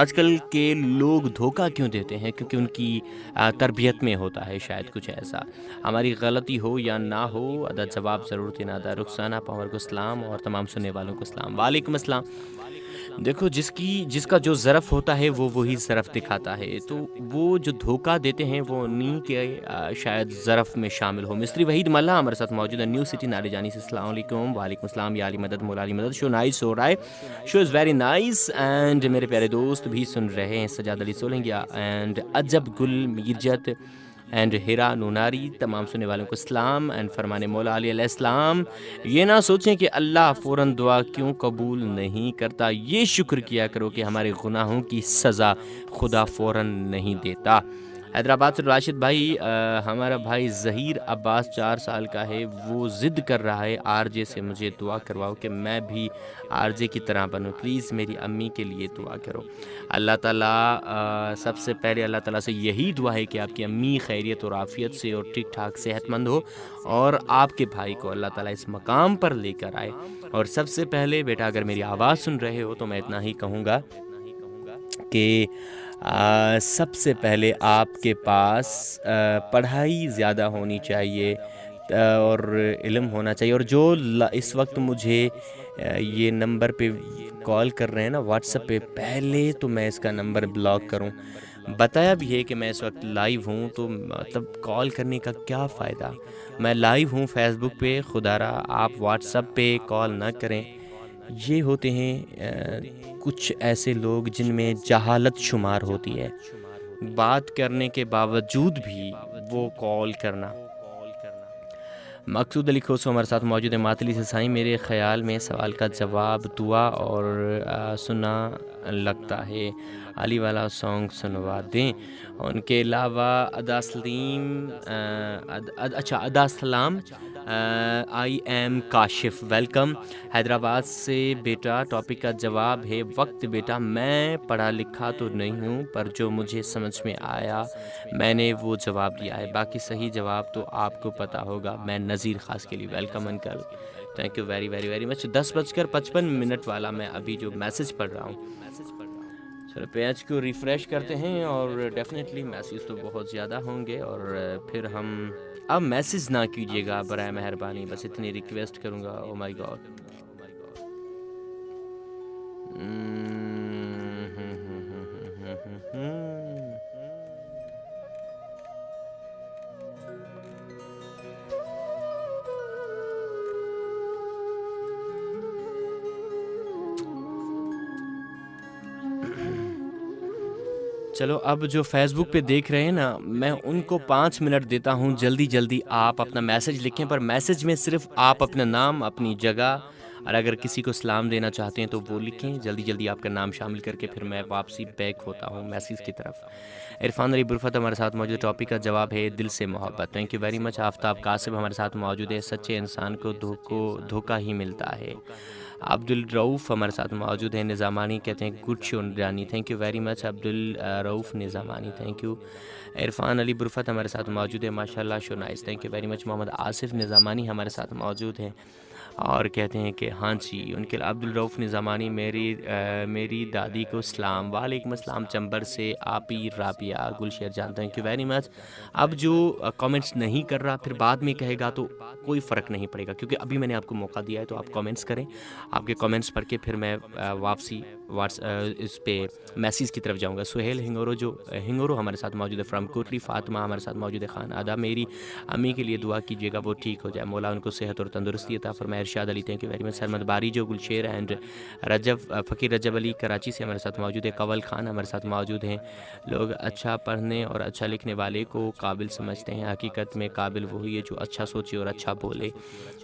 آج کل کے لوگ دھوکہ کیوں دیتے ہیں؟ کیونکہ ان کی تربیت میں ہوتا ہے شاید کچھ ایسا۔ ہماری غلطی ہو یا نہ ہو، ادا جواب ضرور دینا۔ ادا رخسانہ پاور کو سلام، اور تمام سننے والوں کو سلام۔ وعلیکم السلام۔ دیکھو، جس کا جو ظرف ہوتا ہے وہ وہی ظرف دکھاتا ہے، تو وہ جو دھوکہ دیتے ہیں وہ انہیں کے شاید ظرف میں شامل ہو۔ مستری وحید ملا ہمارے ساتھ موجود ہے نیو سٹی ناڑے جانی سے۔ السلام علیکم۔ وعلیکم السلام۔ یا علی مدد مولا علی مدد، شو نائس ہو رہا ہے، شو از ویری نائس، اینڈ میرے پیارے دوست بھی سن رہے ہیں، سجاد علی سولنگیا اینڈ عجب گل میرجت اینڈ ہیرا نوناری، تمام سننے والوں کو سلام، اینڈ فرمانے مولا علی علیہ السلام، یہ نہ سوچیں کہ اللہ فوراً دعا کیوں قبول نہیں کرتا، یہ شکر کیا کرو کہ ہمارے گناہوں کی سزا خدا فوراً نہیں دیتا۔ حیدرآباد سے راشد بھائی، ہمارا بھائی ظہیر عباس 4 سال کا ہے، وہ ضد کر رہا ہے آر جے سے مجھے دعا کرواؤ کہ میں بھی آر جے کی طرح بنوں، پلیز میری امی کے لیے دعا کرو۔ اللہ تعالیٰ، سب سے پہلے اللہ تعالیٰ سے یہی دعا ہے کہ آپ کی امی خیریت اور عافیت سے اور ٹھیک ٹھاک صحت مند ہو، اور آپ کے بھائی کو اللہ تعالیٰ اس مقام پر لے کر آئے۔ اور سب سے پہلے بیٹا، اگر میری آواز سن رہے ہو تو میں اتنا ہی کہوں گا کہ سب سے پہلے آپ کے پاس پڑھائی زیادہ ہونی چاہیے اور علم ہونا چاہیے، اور جو اس وقت مجھے یہ نمبر پہ کال کر رہے ہیں نا واٹس ایپ پہ، پہلے تو میں اس کا نمبر بلاک کروں۔ بتایا بھی ہے کہ میں اس وقت لائیو ہوں، تو مطلب کال کرنے کا کیا فائدہ؟ میں لائیو ہوں فیس بک پہ، خدا را آپ واٹس ایپ پہ کال نہ کریں۔ یہ ہوتے ہیں کچھ ایسے لوگ جن میں جہالت شمار ہوتی ہے، بات کرنے کے باوجود بھی وہ کال کرنا۔ مقصود علی کھوسو ہمارے ساتھ موجود ہے ماتلی سے۔ سائیں، میرے خیال میں سوال کا جواب دعا اور سنا لگتا ہے، علی والا سانگ سنوا دیں۔ ان کے علاوہ ادا سلام، I am Kashif, welcome Hyderabad سے۔ بیٹا، ٹاپک کا جواب ہے وقت۔ بیٹا، میں پڑھا لکھا تو نہیں ہوں، پر جو مجھے سمجھ میں آیا میں نے وہ جواب دیا ہے، باقی صحیح جواب تو آپ کو پتہ ہوگا۔ میں نذیر خاص کے لیے، welcome uncle, thank you very very very مچ۔ 10:55 والا میں ابھی جو میسج پڑھ رہا ہوں، چلو پیج کو ریفریش کرتے ہیں اور ڈیفینیٹلی میسیج تو بہت زیادہ ہوں گے، اور پھر ہم اب میسیج نہ کیجیے گا برائے مہربانی، بس اتنی ریکویسٹ کروں گا۔ او مائی گاڈ، چلو اب جو فیس بک پہ دیکھ رہے ہیں نا، میں ان کو 5 منٹ دیتا ہوں، جلدی جلدی آپ اپنا میسج لکھیں، پر میسج میں صرف آپ اپنا نام، اپنی جگہ، اور اگر کسی کو سلام دینا چاہتے ہیں تو وہ لکھیں، جلدی جلدی آپ کا نام شامل کر کے پھر میں واپسی بیک ہوتا ہوں میسیج کی طرف۔ عرفان علی برفت ہمارے ساتھ موجود، ٹاپک کا جواب ہے دل سے محبت۔ Thank you very much. Aftab Qasim ہمارے ساتھ موجود ہے، سچے انسان کو دھوکہ ہی ملتا ہے۔ عبد الرؤف ہمارے ساتھ موجود ہیں، نظامانی کہتے ہیں good show Rani, thank you very much Abdul Rauf Nizamani, thank you. Irfan Ali Barfat ہمارے ساتھ موجود ہے، ماشاء اللہ show nice, thank you very much. Muhammad Asif Nizamani ہمارے ساتھ موجود ہیں اور کہتے ہیں کہ ہاں جی ان کے عبد الرؤف نظامانی، میری دادی کو سلام۔ وعلیکم السلام چمبر سے آپی Rabia گلشیر Jan, thank you very مچ۔ اب جو کامنٹس نہیں کر رہا پھر بعد میں کہے گا تو کوئی فرق نہیں پڑے گا، کیونکہ ابھی میں نے آپ کو موقع دیا ہے، تو آپ کامنٹس کریں، آپ کے کامنٹس پڑھ کے پھر میں واپسی اس پہ میسیج کی طرف جاؤں گا۔ سہیل ہنگورو ہمارے ساتھ موجود ہے فرام کوٹلی، فاطمہ ہمارے ساتھ موجود ہے، خان آدھا میری امی کے لیے دعا کیجیے گا وہ ٹھیک ہو جائے، مولا ان کو صحت اور تندرستی عطا فرمائے۔ Irshad Ali, thank you very much. Sarmad Bari جو گلشیر اینڈ فقیر رجب علی کراچی سے ہمارے ساتھ موجود ہے، قول خان ہمارے ساتھ موجود ہیں۔ لوگ اچھا پڑھنے اور اچھا لکھنے والے کو قابل سمجھتے ہیں، حقیقت میں قابل وہی ہے جو اچھا سوچے اور اچھا بولے۔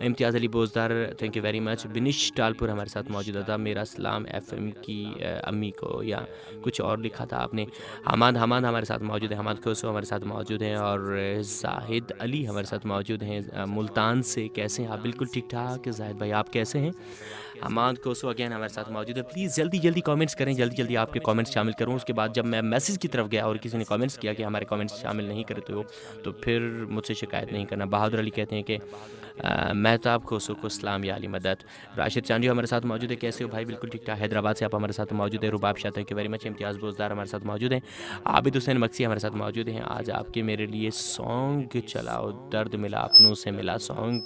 Imtiaz Ali Buzdar, thank you very much. Binish Talpur ہمارے ساتھ موجود تھا، میرا سلام ایف ایم کی امی کو، یا کچھ اور لکھا تھا آپ نے۔ حماد ہمارے ساتھ موجود ہے، حماد کھوسو ہمارے ساتھ موجود ہیں، اور زاہد علی ہمارے ساتھ موجود ہیں ملتان سے۔ کیسے ہیں آپ؟ بالکل ٹھیک ٹھاک ہے زاہد بھائی، آپ کیسے ہیں؟ حماد کوسو اگین ہمارے ساتھ موجود ہے۔ پلیز جلدی جلدی کامنٹس کریں، جلدی جلدی آپ کے کامنٹس شامل کروں۔ اس کے بعد جب میں میسیج کی طرف گیا اور کسی نے کامنٹس کیا کہ ہمارے کامنٹس شامل نہیں کرتے ہو تو پھر مجھ سے شکایت نہیں کرنا۔ بہادر علی کہتے ہیں کہ مہتاب کھوسو کو سلام یا علی مدد۔ راشد چاندی ہمارے ساتھ موجود ہے، کیسے ہو بھائی؟ بالکل ٹھیک ٹھاک، حیدرآباد سے آپ ہمارے ساتھ موجود ہے۔ رباب شاہ، تھینک یو ویری مچ۔ امتیاز بوزدار ہمارے ساتھ موجود ہیں، عابد حسین مکسی ہمارے ساتھ موجود ہیں۔ آج آپ کے میرے لیے سانگ چلاؤ، درد ملا اپنوں سے ملا۔ سانگ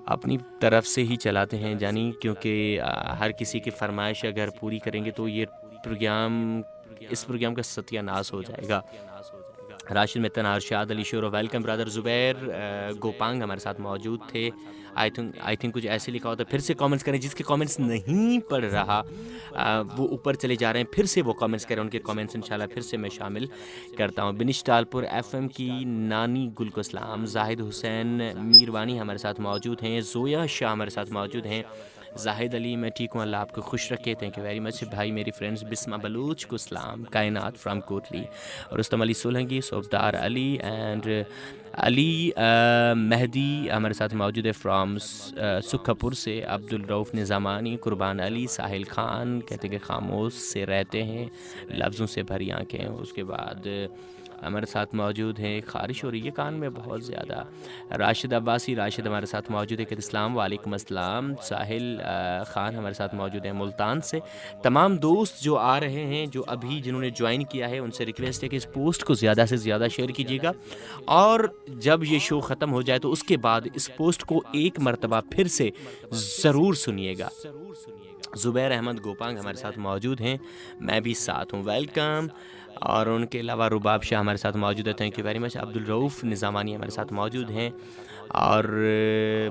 اپنی طرف سے ہی چلاتے ہیں جانی، کیونکہ ہر کسی کی فرمائش اگر پوری کریں گے تو یہ اس پروگرام کا ستیہ ناش ہو جائے گا۔ راشد متن، ارشاد علی شور، ویلکم برادر۔ زبیر گوپانگ ہمارے ساتھ موجود تھے، آئی تھنک کچھ ایسے لکھا ہوتا ہے۔ پھر سے کامنٹس کریں، جس کے کامنٹس نہیں پڑھ رہا وہ اوپر چلے جا رہے ہیں، پھر سے وہ کامنٹس کریں، ان کے کامنٹس انشاءاللہ پھر سے میں شامل کرتا ہوں۔ بنش ٹالپور ایف ایم کی نانی گل کو سلام۔ زاہد حسین میروانی ہمارے ساتھ موجود ہیں، زویا شاہ ہمارے ساتھ موجود ہیں۔ زاہد علی، میں ٹھیک ہوں، اللہ آپ کو خوش رکھے، تھینک یو ویری مچ بھائی۔ میری فرینڈز بسمہ بلوچ کو سلام، کائنات from Kotli. Rustam Ali Solangi, Subedar Ali and علی مہدی ہمارے ساتھ موجود ہے فرام سکھاپور سے۔ عبد الرؤف نظامانی، قربان علی، ساحل خان کہتے ہیں کہ خاموش سے رہتے ہیں، لفظوں سے بھری آنکھیں۔ اس کے بعد ہمارے ساتھ موجود ہیں، خارش ہو رہی ہے کان میں بہت زیادہ۔ راشد عباسی، راشد ہمارے ساتھ موجود ہے کہ السلام، وعلیکم السلام۔ ساحل خان ہمارے ساتھ موجود ہیں ملتان سے۔ تمام دوست جو آ رہے ہیں، جو ابھی جنہوں نے جوائن کیا ہے، ان سے ریکویسٹ ہے کہ اس پوسٹ کو زیادہ سے زیادہ شیئر کیجیے گا، اور جب یہ شو ختم ہو جائے تو اس کے بعد اس پوسٹ کو ایک مرتبہ پھر سے ضرور سنیے گا۔ زبیر احمد گوپانگ ہمارے ساتھ موجود ہیں، میں بھی ساتھ ہوں، ویلکم۔ اور ان کے علاوہ رباب شاہ ہمارے ساتھ موجود ہے، thank you very much. Abdul Rauf Nizamani ہمارے ساتھ موجود ہیں، اور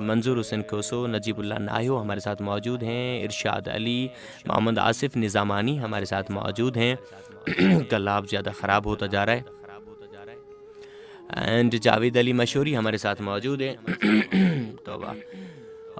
منظور حسین کوسو، نجیب اللہ نایو ہمارے ساتھ موجود ہیں۔ ارشاد علی، محمد آصف نظامانی ہمارے ساتھ موجود ہیں۔ گلاب زیادہ خراب ہوتا جا رہا ہے۔ اینڈ جاوید علی مشوری ہمارے ساتھ موجود ہیں۔ توبہ،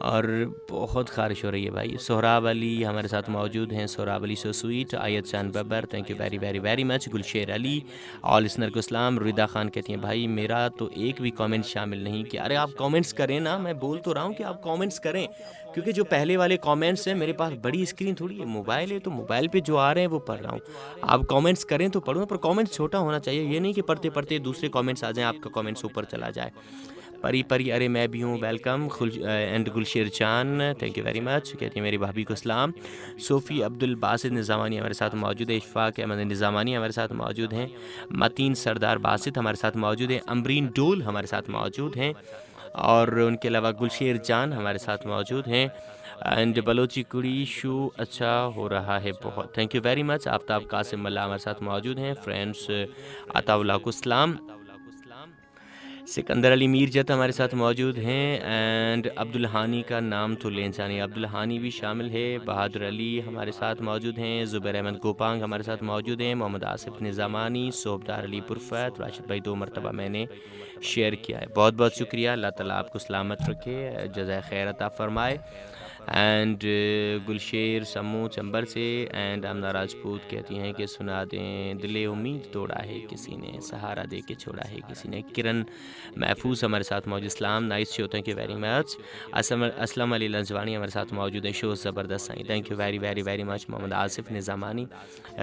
اور بہت خارش ہو رہی ہے بھائی۔ سہراب علی ہمارے ساتھ موجود ہیں، سہراب علی سو sweet. Ayat Chand Babar, thank you very very very much. Gulsher Ali, all listener کو اسلام۔ ردا خان کہتی ہیں بھائی میرا تو ایک بھی کامنٹ شامل نہیں کیا۔ ارے آپ کامنٹس کریں نا، میں بول تو رہا ہوں کہ آپ کامنٹس کریں، کیونکہ جو پہلے والے کامنٹس ہیں، میرے پاس بڑی اسکرین تھوڑی ہے، موبائل ہے، تو موبائل پہ جو آ رہے ہیں وہ پڑھ رہا ہوں۔ آپ کامنٹس کریں تو پڑھوں، پر کامنٹس چھوٹا ہونا چاہیے، یہ نہیں کہ پڑھتے پڑھتے دوسرے کامنٹس آ جائیں، آپ کا کامنٹس اوپر چلا جائے۔ پری پری ارے میں بھی ہوں، welcome. And Gulsher Jan thank you very much, کہتی ہیں میری بھابھی کو سلام. صوفی عبد الباسط نظامانی ہمارے ساتھ موجود ہے. اشفاق احمد نظامانی ہمارے ساتھ موجود ہیں. متین سردار باسط ہمارے ساتھ موجود ہیں. امرین ڈول ہمارے ساتھ موجود ہیں، اور ان کے علاوہ گلشیر جان ہمارے ساتھ موجود ہیں. اینڈ بلوچی کڑی شو اچھا ہو رہا ہے بہت، thank you very much. Aftab Qasim ملا ہمارے ساتھ موجود ہیں. فرینڈس عطا اللہ کو سلام. سکندر علی میر جت ہمارے ساتھ موجود ہیں. اینڈ عبدالحانی کا نام تو لے جانے، عبدالحانی بھی شامل ہے. بہادر علی ہمارے ساتھ موجود ہیں. زبیر احمد گوپانگ ہمارے ساتھ موجود ہیں. محمد آصف نظامانی، صوبدار علی پرفت. راشد بھائی 2 مرتبہ میں نے شیئر کیا ہے، بہت بہت شکریہ. اللہ تعالیٰ آپ کو سلامت رکھے، جزائے خیر عطا فرمائے. اینڈ گلشیر سمو چمبر سے. اینڈ آمنہ راجپوت کہتی ہیں کہ سنا دیں دل امید توڑا ہے کسی نے، سہارا دے کے چھوڑا ہے کسی نے. کرن محفوظ ہمارے ساتھ موجود، Islam nice show, thank you very much. Aslam Ali Lanjwani ہمارے ساتھ موجود ہے. شو زبردست آئی، thank you very very very much. Muhammad Asif Nizamani.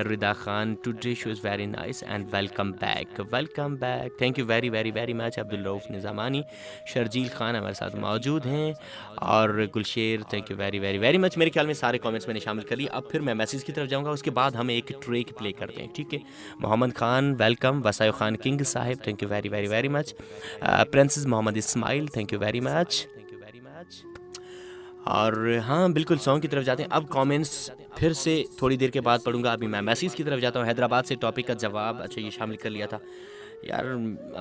Rida Khan today show is very nice and welcome back, welcome back, thank you very very very much. Abdul Rauf Nizamani. Sharjeel Khan ہمارے ساتھ موجود ہیں، اور Gulsher thank you very very very much. میرے خیال میں سارے کامنٹس میں نے شامل کر لیے. اب پھر میں میسیج کی طرف جاؤں گا، اس کے بعد ہم ایک ٹریک پلے کرتے ہیں، ٹھیک ہے. محمد خان ویلکم. وسائو خان کنگ صاحب thank you very very very much. Princess Muhammad Ismail thank you very much. اور ہاں بالکل سانگ کی طرف جاتے ہیں. اب کامنٹس پھر سے تھوڑی دیر کے بعد پڑھوں گا. ابھی میں میسیج کی طرف جاتا ہوں. حیدرآباد سے ٹاپک کا جواب، اچھا یہ شامل کر لیا تھا یار.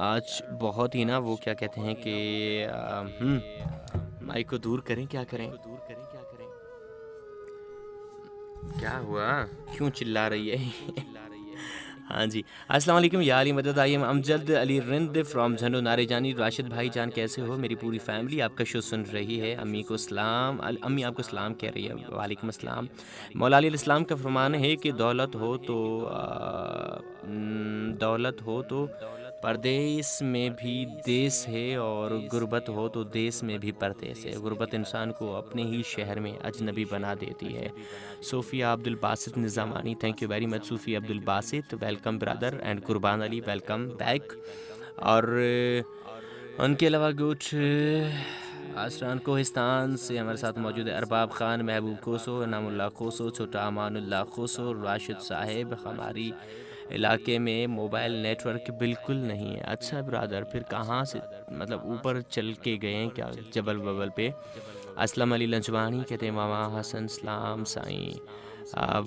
آج بہت ہی نا وہ کیا کہتے ہیں کہ مائک کو دور کریں، کیا کریں، کیا ہوا، کیوں چلا رہی ہے؟ ہاں جی، السلام علیکم. یا علی مدد. I am Amjad Ali Rind from Zandu نارے جانی. راشد بھائی جان کیسے ہو؟ میری پوری فیملی آپ کا شو سن رہی ہے. امی کو سلام، امی آپ کو سلام کہہ رہی ہے. وعلیکم السلام. مولا علیہ السلام کا فرمان ہے کہ دولت ہو تو پردیس میں بھی دیس ہے، اور غربت ہو تو دیس میں بھی پردیس ہے. غربت انسان کو اپنے ہی شہر میں اجنبی بنا دیتی ہے. Sofia Abdul Basit Nizamani thank you very much. Sofia Abdul Basit welcome Brother. And قربان علی ویلکم بیک. اور ان کے علاوہ کچھ آسران کوہستان سے ہمارے ساتھ موجود ہے. ارباب خان، محبوب کوسو، انعام اللہ کوسو، چھوٹا امان اللہ کوسو. راشد صاحب ہماری علاقے میں موبائل نیٹ ورک بالکل نہیں ہے. اچھا برادر، پھر کہاں سے مطلب اوپر چل کے گئے ہیں کیا جبل ببل پہ؟ اسلم علی لنچوانی کہتے ہیں ماما حسن سلام سائیں.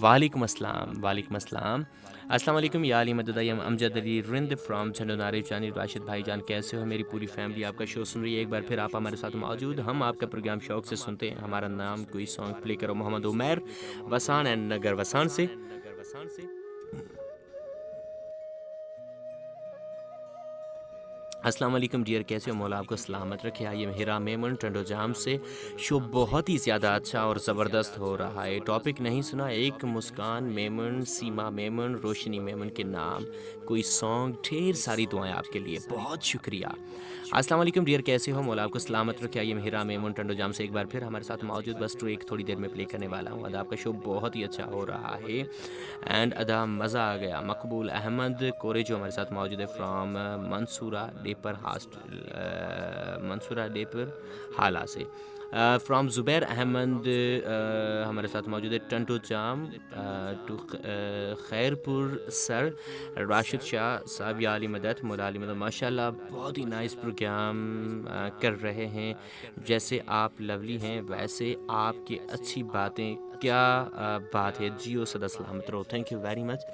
وعلیکم السلام، وعلیکم السلام. السلام علیکم. یا علی مدد. امجد علی رند فرام جھنڈو نارے جانی. راشد بھائی جان کیسے ہو؟ میری پوری فیملی آپ کا شو سن رہی ہے. ایک بار پھر آپ ہمارے ساتھ موجود. ہم آپ کا پروگرام شوق سے سنتے ہیں. ہمارا نام کوئی سانگ پلے کرو. محمد عمیر وسان اینڈ نگر وسان سے. السلام علیکم ڈیئر، کیسے ہو؟ مولا آپ کو سلامت رکھے. آئیے ہیرا میمن ٹنڈو جام سے. شو بہت ہی زیادہ اچھا اور زبردست ہو رہا ہے. ٹاپک نہیں سنا؟ ایک مسکان میمن، سیما میمن، روشنی میمن کے نام کوئی سانگ. ڈھیر ساری دعائیں آپ کے لیے، بہت شکریہ. السلام علیکم ڈیئر، کیسے ہو؟ مولا آپ کو سلامت رکھے. آئیے ہیرا میمن ٹنڈو جام سے ایک بار پھر ہمارے ساتھ موجود. بس ٹریک تھوڑی دیر میں پلے کرنے والا ہوں. ادا آپ کا شو بہت ہی اچھا ہو رہا ہے. اینڈ ادا مزہ آ گیا. مقبول احمد کورے جو ہمارے ساتھ موجود ہے فرام منصورہ ڈیپر ہاسٹل، منصورہ ڈیپر حالہ سے. فرام زبیر احمد ہمارے ساتھ موجود ہے. ٹنٹو جام ٹو خیر پور سر. راشد شاہ صاحب، یا علی مدد. مولا علی مدد. ماشاء اللہ بہت ہی نائس پروگرام کر رہے ہیں. جیسے آپ لولی ہیں ویسے آپ کی اچھی باتیں. کیا بات ہے، جیو سدا سلامت رہو. تھینک یو ویری مچ.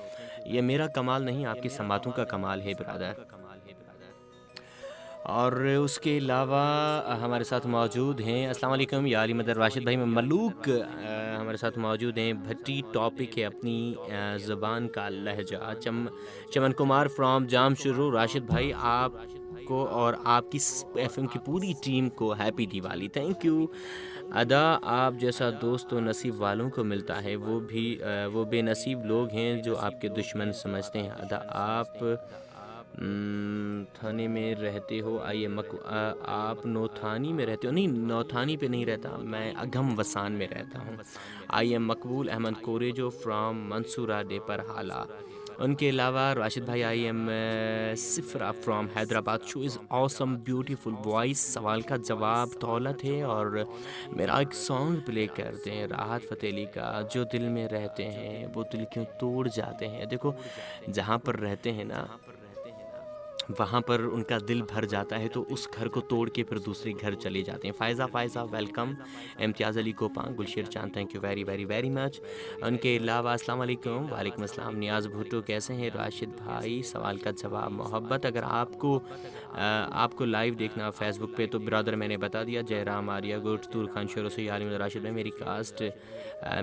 یہ میرا کمال نہیں، آپ کی سماعتوں کا کمال ہے برادر. اور اس کے علاوہ ہمارے ساتھ موجود ہیں. السلام علیکم. یا علی مدر. راشد بھائی میں ملوک ہمارے ساتھ موجود ہیں. بھٹی ٹاپک ہے اپنی زبان کا لہجہ. چمن کمار فرام جام شروع. راشد بھائی آپ کو اور آپ کی ایف ایم کی پوری ٹیم کو ہیپی دیوالی. Thank you. ادا آپ جیسا دوست تو نصیب والوں کو ملتا ہے، وہ بے نصیب لوگ ہیں جو آپ کے دشمن سمجھتے ہیں. ادا آپ تھانے میں رہتے ہو؟ آئیے آپ نوتھانی میں رہتے ہو؟ نہیں، نوتھانی پہ نہیں رہتا، میں اگم وسان میں رہتا ہوں. آئیے مقبول احمد کوریجو فرام منصورہ ڈیپر حالہ. ان کے علاوہ راشد بھائی I am Safra from Hyderabad, show is awesome beautiful voice, سوال کا جواب دولت ہے، اور میرا ایک سانگ پلے کر دیں راحت فتح علی کا، جو دل میں رہتے ہیں وہ دل کیوں توڑ جاتے ہیں۔ دیکھو جہاں پر رہتے ہیں نا وہاں پر ان کا دل بھر جاتا ہے تو اس گھر کو توڑ کے پھر دوسرے گھر چلے جاتے ہیں۔ Faiza welcome, Imtiaz Ali Kopan, Gulsher Chand thank you very very very much. ان کے علاوہ السلام علیکم، وعلیکم السلام، نیاز بھٹو کیسے ہیں؟ راشد بھائی سوال کا جواب محبت، اگر آپ کو لائیو دیکھنا فیس بک پہ تو برادر میں نے بتا دیا، جہرام آریہ گوٹ تور خان شروع سے عالم راشد بھائی میری کاسٹ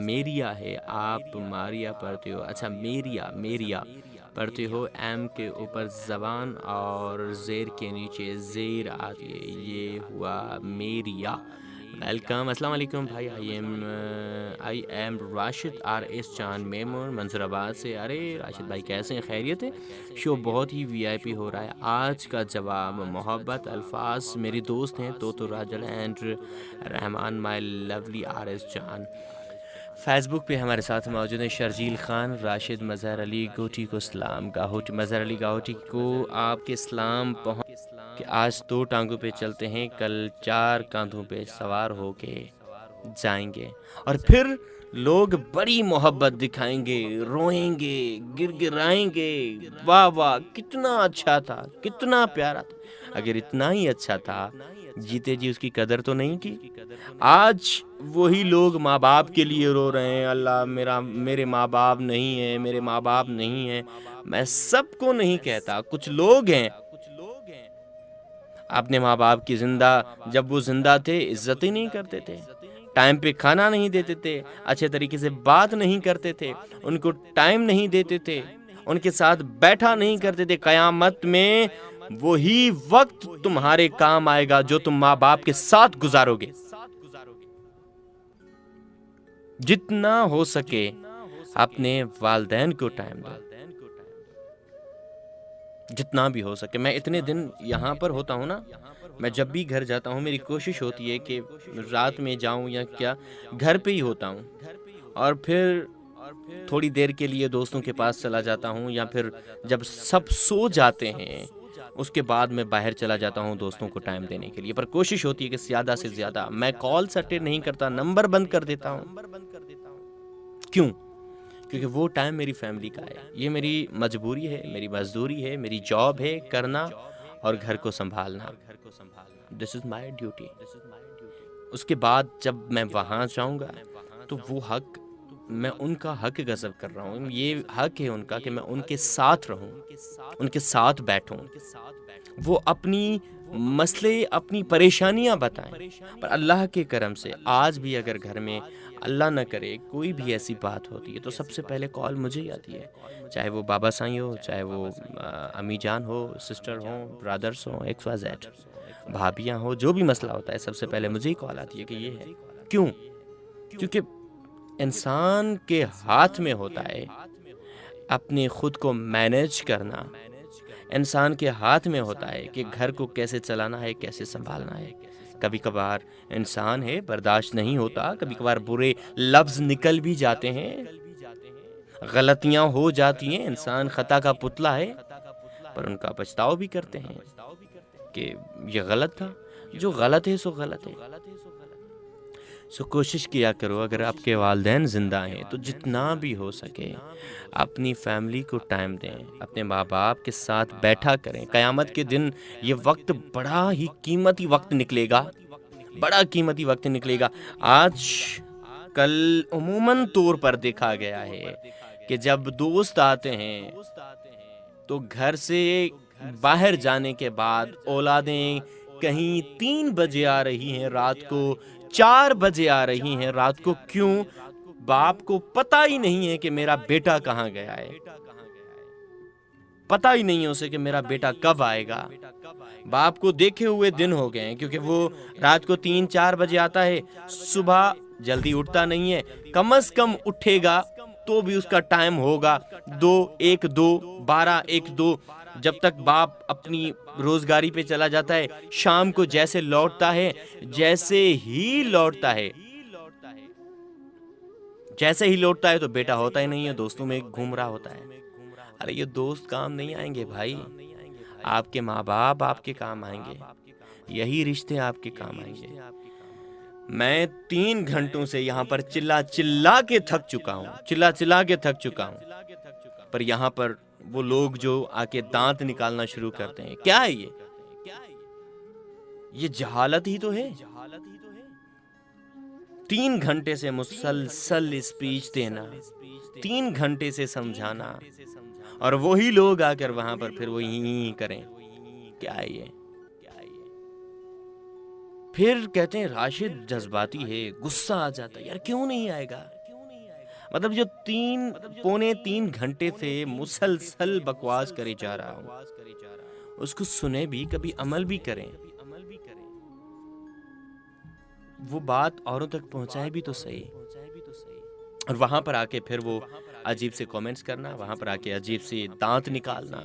میریا ہے، آپ ماریا پڑھتے ہو؟ اچھا میریا پڑھتے ہو، ایم کے اوپر زبان اور زیر کے نیچے زیر آتی ہے، یہ ہوا میریا۔ ویلکم، السلام علیکم بھائی، I M Rashid are S چاند میمون منظور آباد سے۔ ارے راشد بھائی کیسے ہیں؟ خیریت ہے؟ شو بہت ہی وی آئی پی ہو رہا ہے۔ آج کا جواب محبت، الفاظ میری دوست ہیں تو Rajal and Rahman my lovely R S Chand. Facebook پہ ہمارے ساتھ موجود ہیں شرجیل خان، راشد مظہر علی گوٹی کو سلام، مظہر علی گاہوٹی کو آپ کے سلام پہنچ کہ آج 2 ٹانگوں پہ چلتے ہیں، کل 4 کاندھوں پہ سوار ہو کے جائیں گے، اور پھر لوگ بڑی محبت دکھائیں گے، روئیں گے، گر گرائیں گے، واہ واہ کتنا اچھا تھا، کتنا پیارا تھا۔ اگر اتنا ہی اچھا تھا جیتے جی اس کی قدر تو نہیں کی۔ آج وہی لوگ ماں باپ کے لیے رو رہے ہیں، اللہ میرے ماں باپ نہیں ہیں، میرے ماں باپ نہیں ہیں۔ میں سب کو نہیں کہتا، کچھ لوگ ہیں اپنے ماں باپ کی جب وہ زندہ تھے عزت ہی نہیں کرتے تھے، ٹائم پہ کھانا نہیں دیتے تھے، اچھے طریقے سے بات نہیں کرتے تھے، ان کو ٹائم نہیں دیتے تھے، ان کے ساتھ بیٹھا نہیں کرتے تھے۔ قیامت میں وہی وقت تمہارے کام آئے گا جو تم ماں باپ کے ساتھ گزارو گے۔ جتنا ہو سکے اپنے والدین کو ٹائم دو، جتنا بھی ہو سکے۔ میں اتنے دن یہاں پر ہوتا ہوں نا، میں جب بھی گھر جاتا ہوں میری کوشش ہوتی ہے کہ رات میں جاؤں یا کیا گھر پہ ہی ہوتا ہوں، اور پھر تھوڑی دیر کے لیے دوستوں کے پاس چلا جاتا ہوں، یا پھر جب سب سو جاتے ہیں اس کے بعد میں باہر چلا جاتا ہوں دوستوں کو ٹائم دینے کے لیے۔ پر کوشش ہوتی ہے کہ زیادہ سے زیادہ میں کالز اٹینڈ نہیں کرتا، نمبر بند کر دیتا ہوں۔ کیوں؟ کیونکہ وہ ٹائم میری فیملی کا ہے، یہ میری مجبوری ہے، میری مزدوری ہے، میری جاب ہے کرنا اور گھر کو سنبھالنا۔ دس از مائی ڈیوٹی۔ اس کے بعد جب میں وہاں جاؤں گا تو وہ حق، میں ان کا حق غصب کر رہا ہوں، یہ حق ہے ان کا کہ میں ان کے ساتھ رہوں، ان کے ساتھ بیٹھوں، وہ اپنی مسئلے اپنی پریشانیاں بتائیں۔ پر اللہ کے کرم سے آج بھی اگر گھر میں اللہ نہ کرے کوئی بھی ایسی بات ہوتی ہے تو سب سے پہلے کال مجھے ہی آتی ہے، چاہے وہ بابا سائیں ہو، چاہے وہ امی جان ہو، سسٹر ہوں، برادرس ہوں، ایکس وائی زیڈ، بھابیاں ہو، جو بھی مسئلہ ہوتا ہے سب سے پہلے مجھے ہی کال آتی ہے کہ یہ ہے۔ کیوں؟ کیونکہ انسان کے ہاتھ میں ہوتا ہے اپنے خود کو مینیج کرنا، انسان کے ہاتھ میں ہوتا ہے کہ گھر کو کیسے چلانا ہے، کیسے سنبھالنا ہے۔ کبھی کبھار انسان ہے برداشت نہیں ہوتا، کبھی کبھار برے لفظ نکل بھی جاتے ہیں، غلطیاں ہو جاتی ہیں، انسان خطا کا پتلا ہے، پر ان کا پچھتاؤ بھی کرتے ہیں کہ یہ غلط تھا، جو غلط ہے سو غلط ہے۔ سو کوشش کیا کرو اگر آپ کے والدین زندہ ہیں تو جتنا بھی ہو سکے اپنی فیملی کو ٹائم دیں، اپنے ماں باپ کے ساتھ بیٹھا کریں۔ قیامت کے دن یہ وقت بڑا ہی قیمتی وقت نکلے گا، بڑا قیمتی وقت نکلے گا۔ آج کل عموماً طور پر دیکھا گیا ہے کہ جب دوست آتے ہیں تو گھر سے باہر جانے کے بعد اولادیں کہیں 3 بجے آ رہی ہیں رات کو، 4 بجے آ رہی ہیں رات کو۔ کیوں؟ باپ کو پتہ ہی نہیں ہے کہ میرا بیٹا کہاں گیا ہے، پتہ ہی نہیں ہے اسے کہ میرا بیٹا کب آئے گا۔ باپ کو دیکھے ہوئے دن ہو گئے ہیں، کیونکہ وہ رات کو 3-4 بجے آتا ہے، صبح جلدی اٹھتا نہیں ہے، کم از کم اٹھے گا تو بھی اس کا ٹائم ہوگا 12 جب تک باپ اپنی روزگاری پہ چلا جاتا ہے، شام کو جیسے لوٹتا ہے تو بیٹا ہوتا ہی نہیں ہے، دوستوں میں گھوم رہا ہوتا ہے۔ ارے یہ دوست کام نہیں آئیں گے بھائی، آپ کے ماں باپ آپ کے کام آئیں گے، یہی رشتے آپ کے کام آئیں گے۔ میں 3 گھنٹوں سے یہاں پر چلا چلا کے تھک چکا ہوں، پر یہاں پر وہ لوگ جو آ کے دانت نکالنا شروع کرتے ہیں، کیا ہے یہ جہالت ہی تو ہے۔ 3 گھنٹے سے مسلسل اسپیچ دینا، 3 گھنٹے سے سمجھانا، اور وہی لوگ آ کر وہاں پر پھر وہی کریں، کیا ہے یہ؟ پھر کہتے ہیں راشد جذباتی ہے، غصہ آ جاتا ہے۔ یار کیوں نہیں آئے گا؟ مطلب جو 3 گھنٹے سے مسلسل بکواس کرے جا رہا ہوں، اس کو سنے بھی، کبھی عمل بھی کریں، وہ بات اوروں تک پہنچائے بھی تو صحیح۔ اور وہاں پر آ کے پھر وہ عجیب سے کومنٹس کرنا، وہاں پر آ کے عجیب سے دانت نکالنا،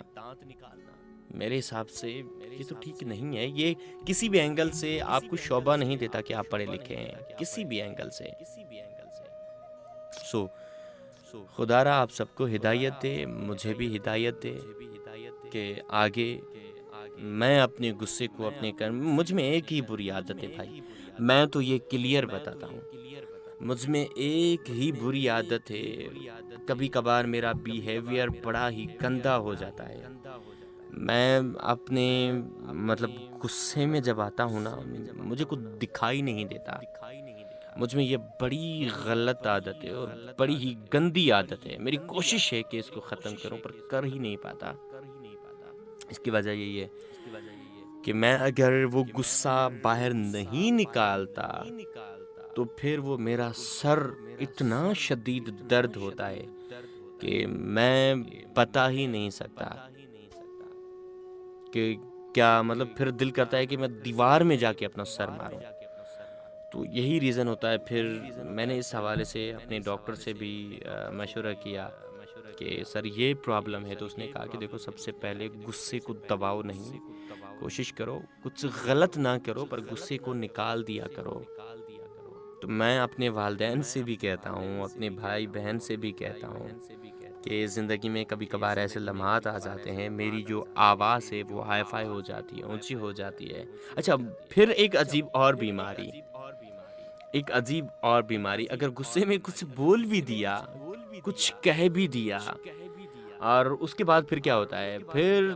میرے حساب سے یہ تو ٹھیک نہیں ہے۔ یہ کسی بھی اینگل سے آپ کو شعبہ نہیں دیتا کہ آپ پڑھے لکھے ہیں، کسی بھی اینگل سے۔ خدا را آپ سب کو ہدایت دے، مجھے بھی ہدایت دے کہ آگے میں اپنے غصے کو مجھ میں ایک ہی بری عادت ہے بھائی، میں تو یہ کلیئر بتاتا ہوں، مجھ میں ایک ہی بری عادت ہے، کبھی کبھار میرا بیہیویئر بڑا ہی گندا ہو جاتا ہے۔ میں اپنے مطلب غصے میں جب آتا ہوں نا، مجھے کچھ دکھائی نہیں دیتا، مجھ میں یہ بڑی غلط عادت ہے اور بڑی ہی گندی عادت ہے۔ میری کوشش ہے کہ اس کو ختم کروں، پر کر ہی نہیں پاتا۔ اس کی وجہ یہی ہے کہ میں اگر وہ غصہ باہر نہیں نکالتا تو پھر وہ میرا سر اتنا شدید درد ہوتا ہے کہ میں بتا ہی نہیں سکتا کہ کیا، مطلب پھر دل کرتا ہے کہ میں دیوار میں جا کے اپنا سر ماروں۔ تو یہی ریزن ہوتا ہے۔ پھر میں نے اس حوالے سے اپنے ڈاکٹر سے بھی مشورہ کیا کہ سر یہ پرابلم ہے، تو اس نے کہا کہ دیکھو سب سے پہلے غصے کو دباؤ نہیں، کوشش کرو کچھ غلط نہ کرو پر غصے کو نکال دیا کرو۔ تو میں اپنے والدین سے بھی کہتا ہوں، اپنے بھائی بہن سے بھی کہتا ہوں کہ زندگی میں کبھی کبھار ایسے لمحات آ جاتے ہیں، میری جو آواز ہے وہ ہائی فائی ہو جاتی ہے، اونچی ہو جاتی ہے۔ اچھا، پھر ایک عجیب اور بیماری، اگر غصے میں کچھ بول بھی دیا، کچھ کہہ بھی دیا، اور اس کے بعد پھر کیا ہوتا ہے، پھر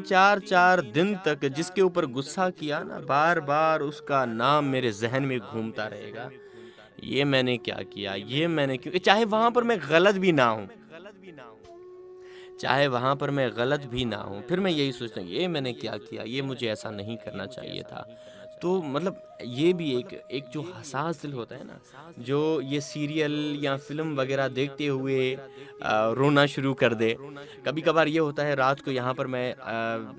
4 دن تک جس کے اوپر غصہ کیا نا، بار بار اس کا نام میرے ذہن میں گھومتا رہے گا، یہ میں نے کیا کیا، یہ میں نے کیوں، چاہے وہاں پر میں غلط بھی نہ ہوں، پھر میں یہی سوچتا ہوں یہ میں نے کیا کیا، یہ مجھے ایسا نہیں کرنا چاہیے تھا۔ تو مطلب یہ بھی ایک جو حساس دل ہوتا ہے نا، جو یہ سیریل یا فلم وغیرہ دیکھتے ہوئے رونا شروع کر دے۔ کبھی کبھار یہ ہوتا ہے رات کو، یہاں پر میں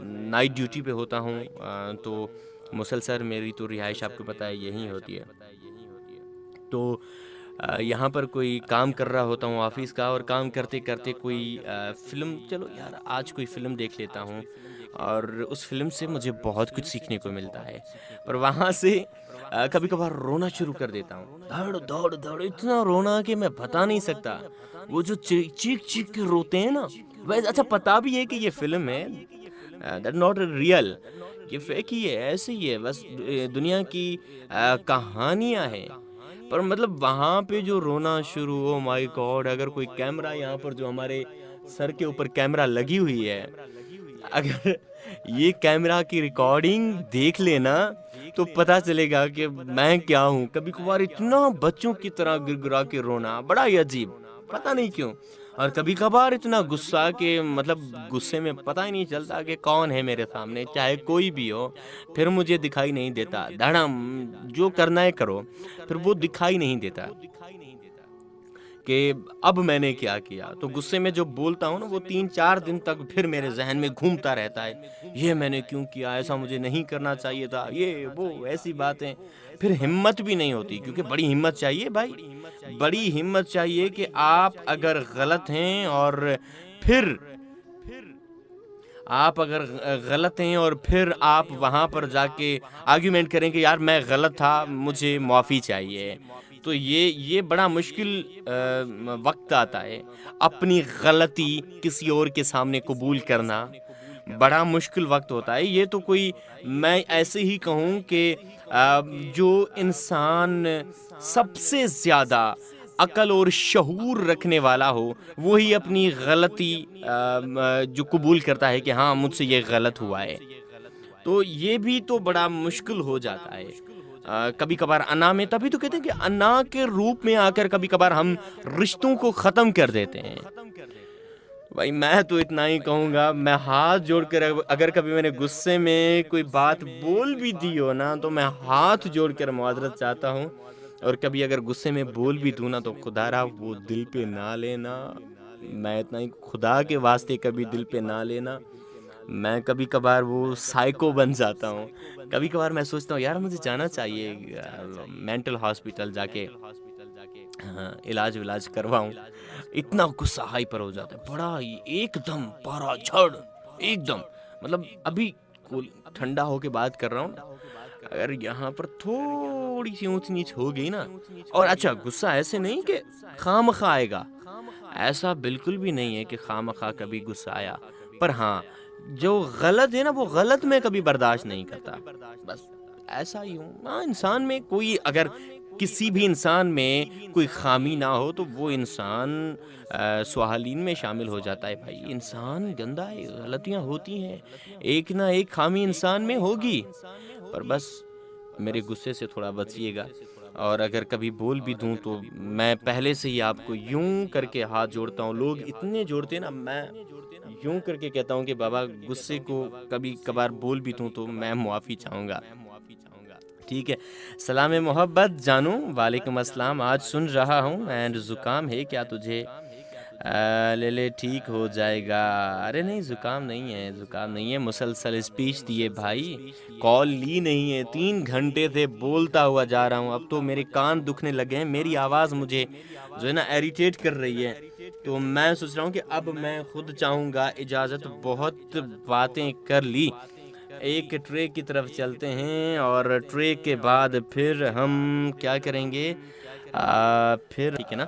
نائٹ ڈیوٹی پہ ہوتا ہوں، تو مسلسل میری تو رہائش آپ کو پتہ ہے یہیں ہوتی ہے، تو یہاں پر کوئی کام کر رہا ہوتا ہوں آفس کا، اور کام کرتے کرتے کوئی فلم، چلو یار آج کوئی فلم دیکھ لیتا ہوں، اور اس فلم سے مجھے بہت کچھ سیکھنے کو ملتا ہے، اور وہاں سے کبھی کبھار رونا شروع کر دیتا ہوں، دوڑ اتنا رونا کہ میں بتا نہیں سکتا۔ وہ جو چیخ کے روتے ہیں نا، ویسے اچھا پتا بھی ہے کہ یہ فلم ہے، دیٹ ناٹ ریئل، یہ فیک ہی ہے، ایسے ہی ہے، بس دنیا کی کہانیاں ہیں، پر مطلب وہاں پہ جو رونا شروع، او مائی گاڈ، اگر کوئی کیمرہ یہاں پر جو ہمارے سر کے اوپر کیمرہ لگی ہوئی ہے، اگر یہ کیمرہ کی ریکارڈنگ دیکھ لینا تو پتہ چلے گا کہ میں کیا ہوں۔ کبھی کبھار اتنا بچوں کی طرح گرگرا کے رونا، بڑا ہی عجیب، پتہ نہیں کیوں، اور کبھی کبھار اتنا غصہ کہ مطلب غصے میں پتہ ہی نہیں چلتا کہ کون ہے میرے سامنے، چاہے کوئی بھی ہو، پھر مجھے دکھائی نہیں دیتا، دھڑم جو کرنا ہے کرو، پھر وہ دکھائی نہیں دیتا کہ اب میں نے کیا کیا۔ تو غصے میں جو بولتا ہوں نا، وہ 3-4 دن تک پھر میرے ذہن میں گھومتا رہتا ہے، یہ میں نے کیوں کیا، ایسا مجھے نہیں کرنا چاہیے تھا، یہ وہ ایسی باتیں۔ پھر ہمت بھی نہیں ہوتی، کیونکہ بڑی ہمت چاہیے بھائی، بڑی ہمت چاہیے کہ آپ اگر غلط ہیں اور پھر آپ وہاں پر جا کے آرگیومنٹ کریں کہ یار میں غلط تھا، مجھے معافی چاہیے، تو یہ بڑا مشکل وقت آتا ہے، اپنی غلطی کسی اور کے سامنے قبول کرنا بڑا مشکل وقت ہوتا ہے۔ یہ تو کوئی، میں ایسے ہی کہوں کہ جو انسان سب سے زیادہ عقل اور شعور رکھنے والا ہو، وہی اپنی غلطی جو قبول کرتا ہے کہ ہاں مجھ سے یہ غلط ہوا ہے، تو یہ بھی تو بڑا مشکل ہو جاتا ہے۔ کبھی کبھار انا میں، تبھی تو کہتے ہیں کہ انا کے روپ میں آ کر کبھی کبھار ہم رشتوں کو ختم کر دیتے ہیں۔ بھائی میں تو اتنا ہی کہوں گا، میں ہاتھ جوڑ کر، اگر کبھی میں نے غصے میں کوئی بات بول بھی دی ہو نا، تو میں ہاتھ جوڑ کر معذرت چاہتا ہوں، اور کبھی اگر غصے میں بول بھی دوں نا تو خدا را وہ دل پہ نہ لینا، میں اتنا ہی، خدا کے واسطے کبھی دل پہ نہ لینا۔ میں کبھی کبھار وہ سائیکو بن جاتا ہوں، کبھی کبھار میں سوچتا ہوں یار مجھے جانا چاہیے مینٹل ہاسپٹل، جا کے علاج کرواؤں، اتنا غصہ ہائپر ہو جاتا ہے، بڑا ہی ایک دم پارا جھڑ، ایک دم، مطلب ابھی ٹھنڈا ہو کے بات کر رہا ہوں، اگر یہاں پر تھوڑی سی اونچ نیچ ہو گئی نا، اور اچھا غصہ ایسے نہیں کہ خواہ آئے گا، ایسا بالکل بھی نہیں ہے کہ خواہ کبھی غصہ آیا، پر ہاں جو غلط ہے نا وہ غلط میں کبھی برداشت نہیں کرتا، بس ایسا ہی ہوں۔ ہاں انسان میں کوئی، اگر کسی بھی انسان میں کوئی خامی نہ ہو تو وہ انسان سوالین میں شامل ہو جاتا ہے۔ بھائی انسان گندا ہے، غلطیاں ہوتی ہیں، ایک نہ ایک خامی انسان میں ہوگی، پر بس میرے غصے سے تھوڑا بچیے گا، اور اگر کبھی بول بھی دوں تو میں پہلے سے ہی آپ کو یوں کر کے ہاتھ جوڑتا ہوں، لوگ اتنے جوڑتے ہیں نا، میں یوں کر کے کہتا ہوں کہ بابا غصے کو کبھی کبھار بول بھی دوں تو میں معافی چاہوں گا، ٹھیک ہے۔ سلام محبت جانو، وعلیکم السلام، آج سن رہا ہوں اینڈ زکام ہے کیا تجھے؟ لے ٹھیک ہو جائے گا۔ ارے نہیں زکام نہیں ہے، مسلسل اسپیچ دیے بھائی، کال لی نہیں ہے، 3 گھنٹے سے بولتا ہوا جا رہا ہوں، اب تو میرے کان دکھنے لگے ہیں، میری آواز مجھے جو ہے نا ایریٹیٹ کر رہی ہے، تو میں سوچ رہا ہوں کہ اب میں خود چاہوں گا اجازت، بہت باتیں کر لی، ایک ٹریک کی طرف چلتے ہیں، اور ٹریک کے بعد پھر ہم کیا کریں گے، پھر ٹھیک ہے نا۔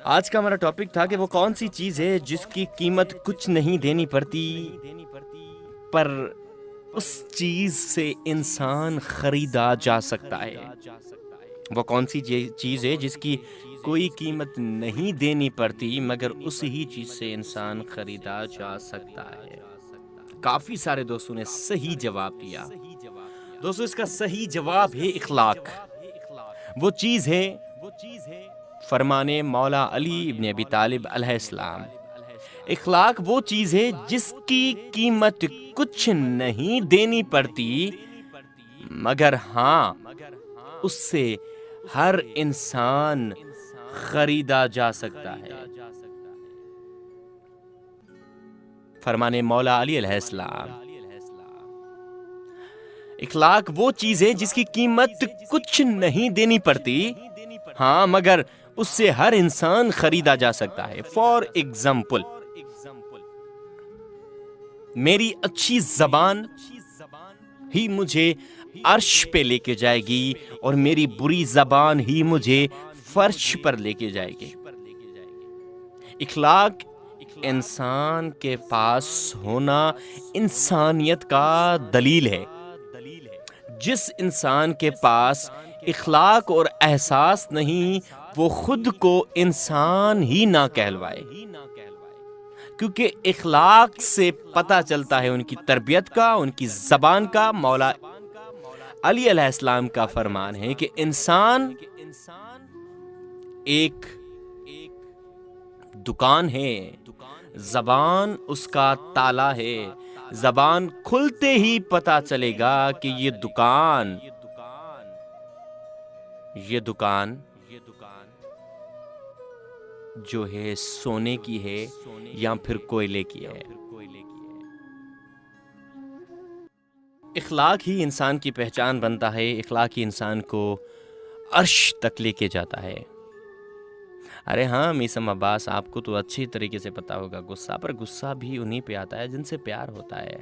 آج کا ہمارا ٹاپک تھا کہ وہ کون سی چیز ہے جس کی قیمت کچھ نہیں دینی پڑتی، پر اس چیز سے انسان خریدا جا سکتا ہے۔ وہ کون سی چیز ہے جس کی کوئی قیمت نہیں دینی پڑتی، مگر اس ہی چیز سے انسان خریدا جا سکتا ہے۔ کافی سارے دوستوں نے صحیح جواب دیا۔ دوستو اس کا صحیح جواب ہے اخلاق۔ وہ چیز ہے، فرمان مولا علی ابن ابی طالب علیہ السلام، اخلاق وہ چیز ہے جس کی قیمت کچھ نہیں دینی پڑتی، مگر ہاں اس سے ہر انسان خریدا جا سکتا ہے۔ فرمان مولا علی علیہ السلام، اخلاق وہ چیز ہے جس کی قیمت کچھ نہیں دینی پڑتی، ہاں مگر اس سے ہر انسان خریدا جا سکتا ہے۔ فار ایگزامپل، میری اچھی زبان ہی مجھے عرش پہ لے کے جائے گی، اور میری بری زبان ہی مجھے فرش پر لے کے جائے گی۔ اخلاق انسان کے پاس ہونا انسانیت کا دلیل ہے۔ جس انسان کے پاس اخلاق اور احساس نہیں، وہ خود کو انسان ہی نہ کہلوائے، کیونکہ اخلاق سے پتہ چلتا ہے ان کی تربیت کا، ان کی زبان کا۔ مولا علی علیہ السلام کا فرمان ہے کہ انسان ایک دکان ہے، زبان اس کا تالا ہے، زبان کھلتے ہی پتہ چلے گا کہ یہ دکان جو ہے سونے کی ہے یا پھر کوئلے کی ہے۔ اخلاق ہی انسان کی پہچان بنتا ہے، اخلاق ہی انسان کو عرش تک لے کے جاتا ہے۔ ارے ہاں میسم عباس، آپ کو تو اچھی طریقے سے پتا ہوگا، غصہ بھی انہی پہ آتا ہے جن سے پیار ہوتا ہے،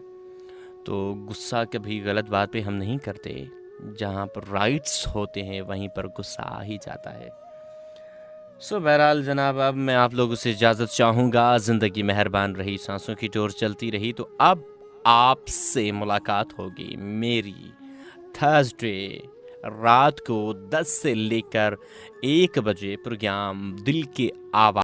تو غصہ کبھی غلط بات پہ ہم نہیں کرتے، جہاں پر رائٹس ہوتے ہیں وہیں پر غصہ آ ہی جاتا ہے۔ بہرحال جناب، اب میں آپ لوگوں سے اجازت چاہوں گا۔ زندگی مہربان رہی، سانسوں کی ڈور چلتی رہی، تو اب آپ سے ملاقات ہوگی میری تھرسڈے رات کو 10 سے لے کر 1 بجے پروگرام دل کے آواز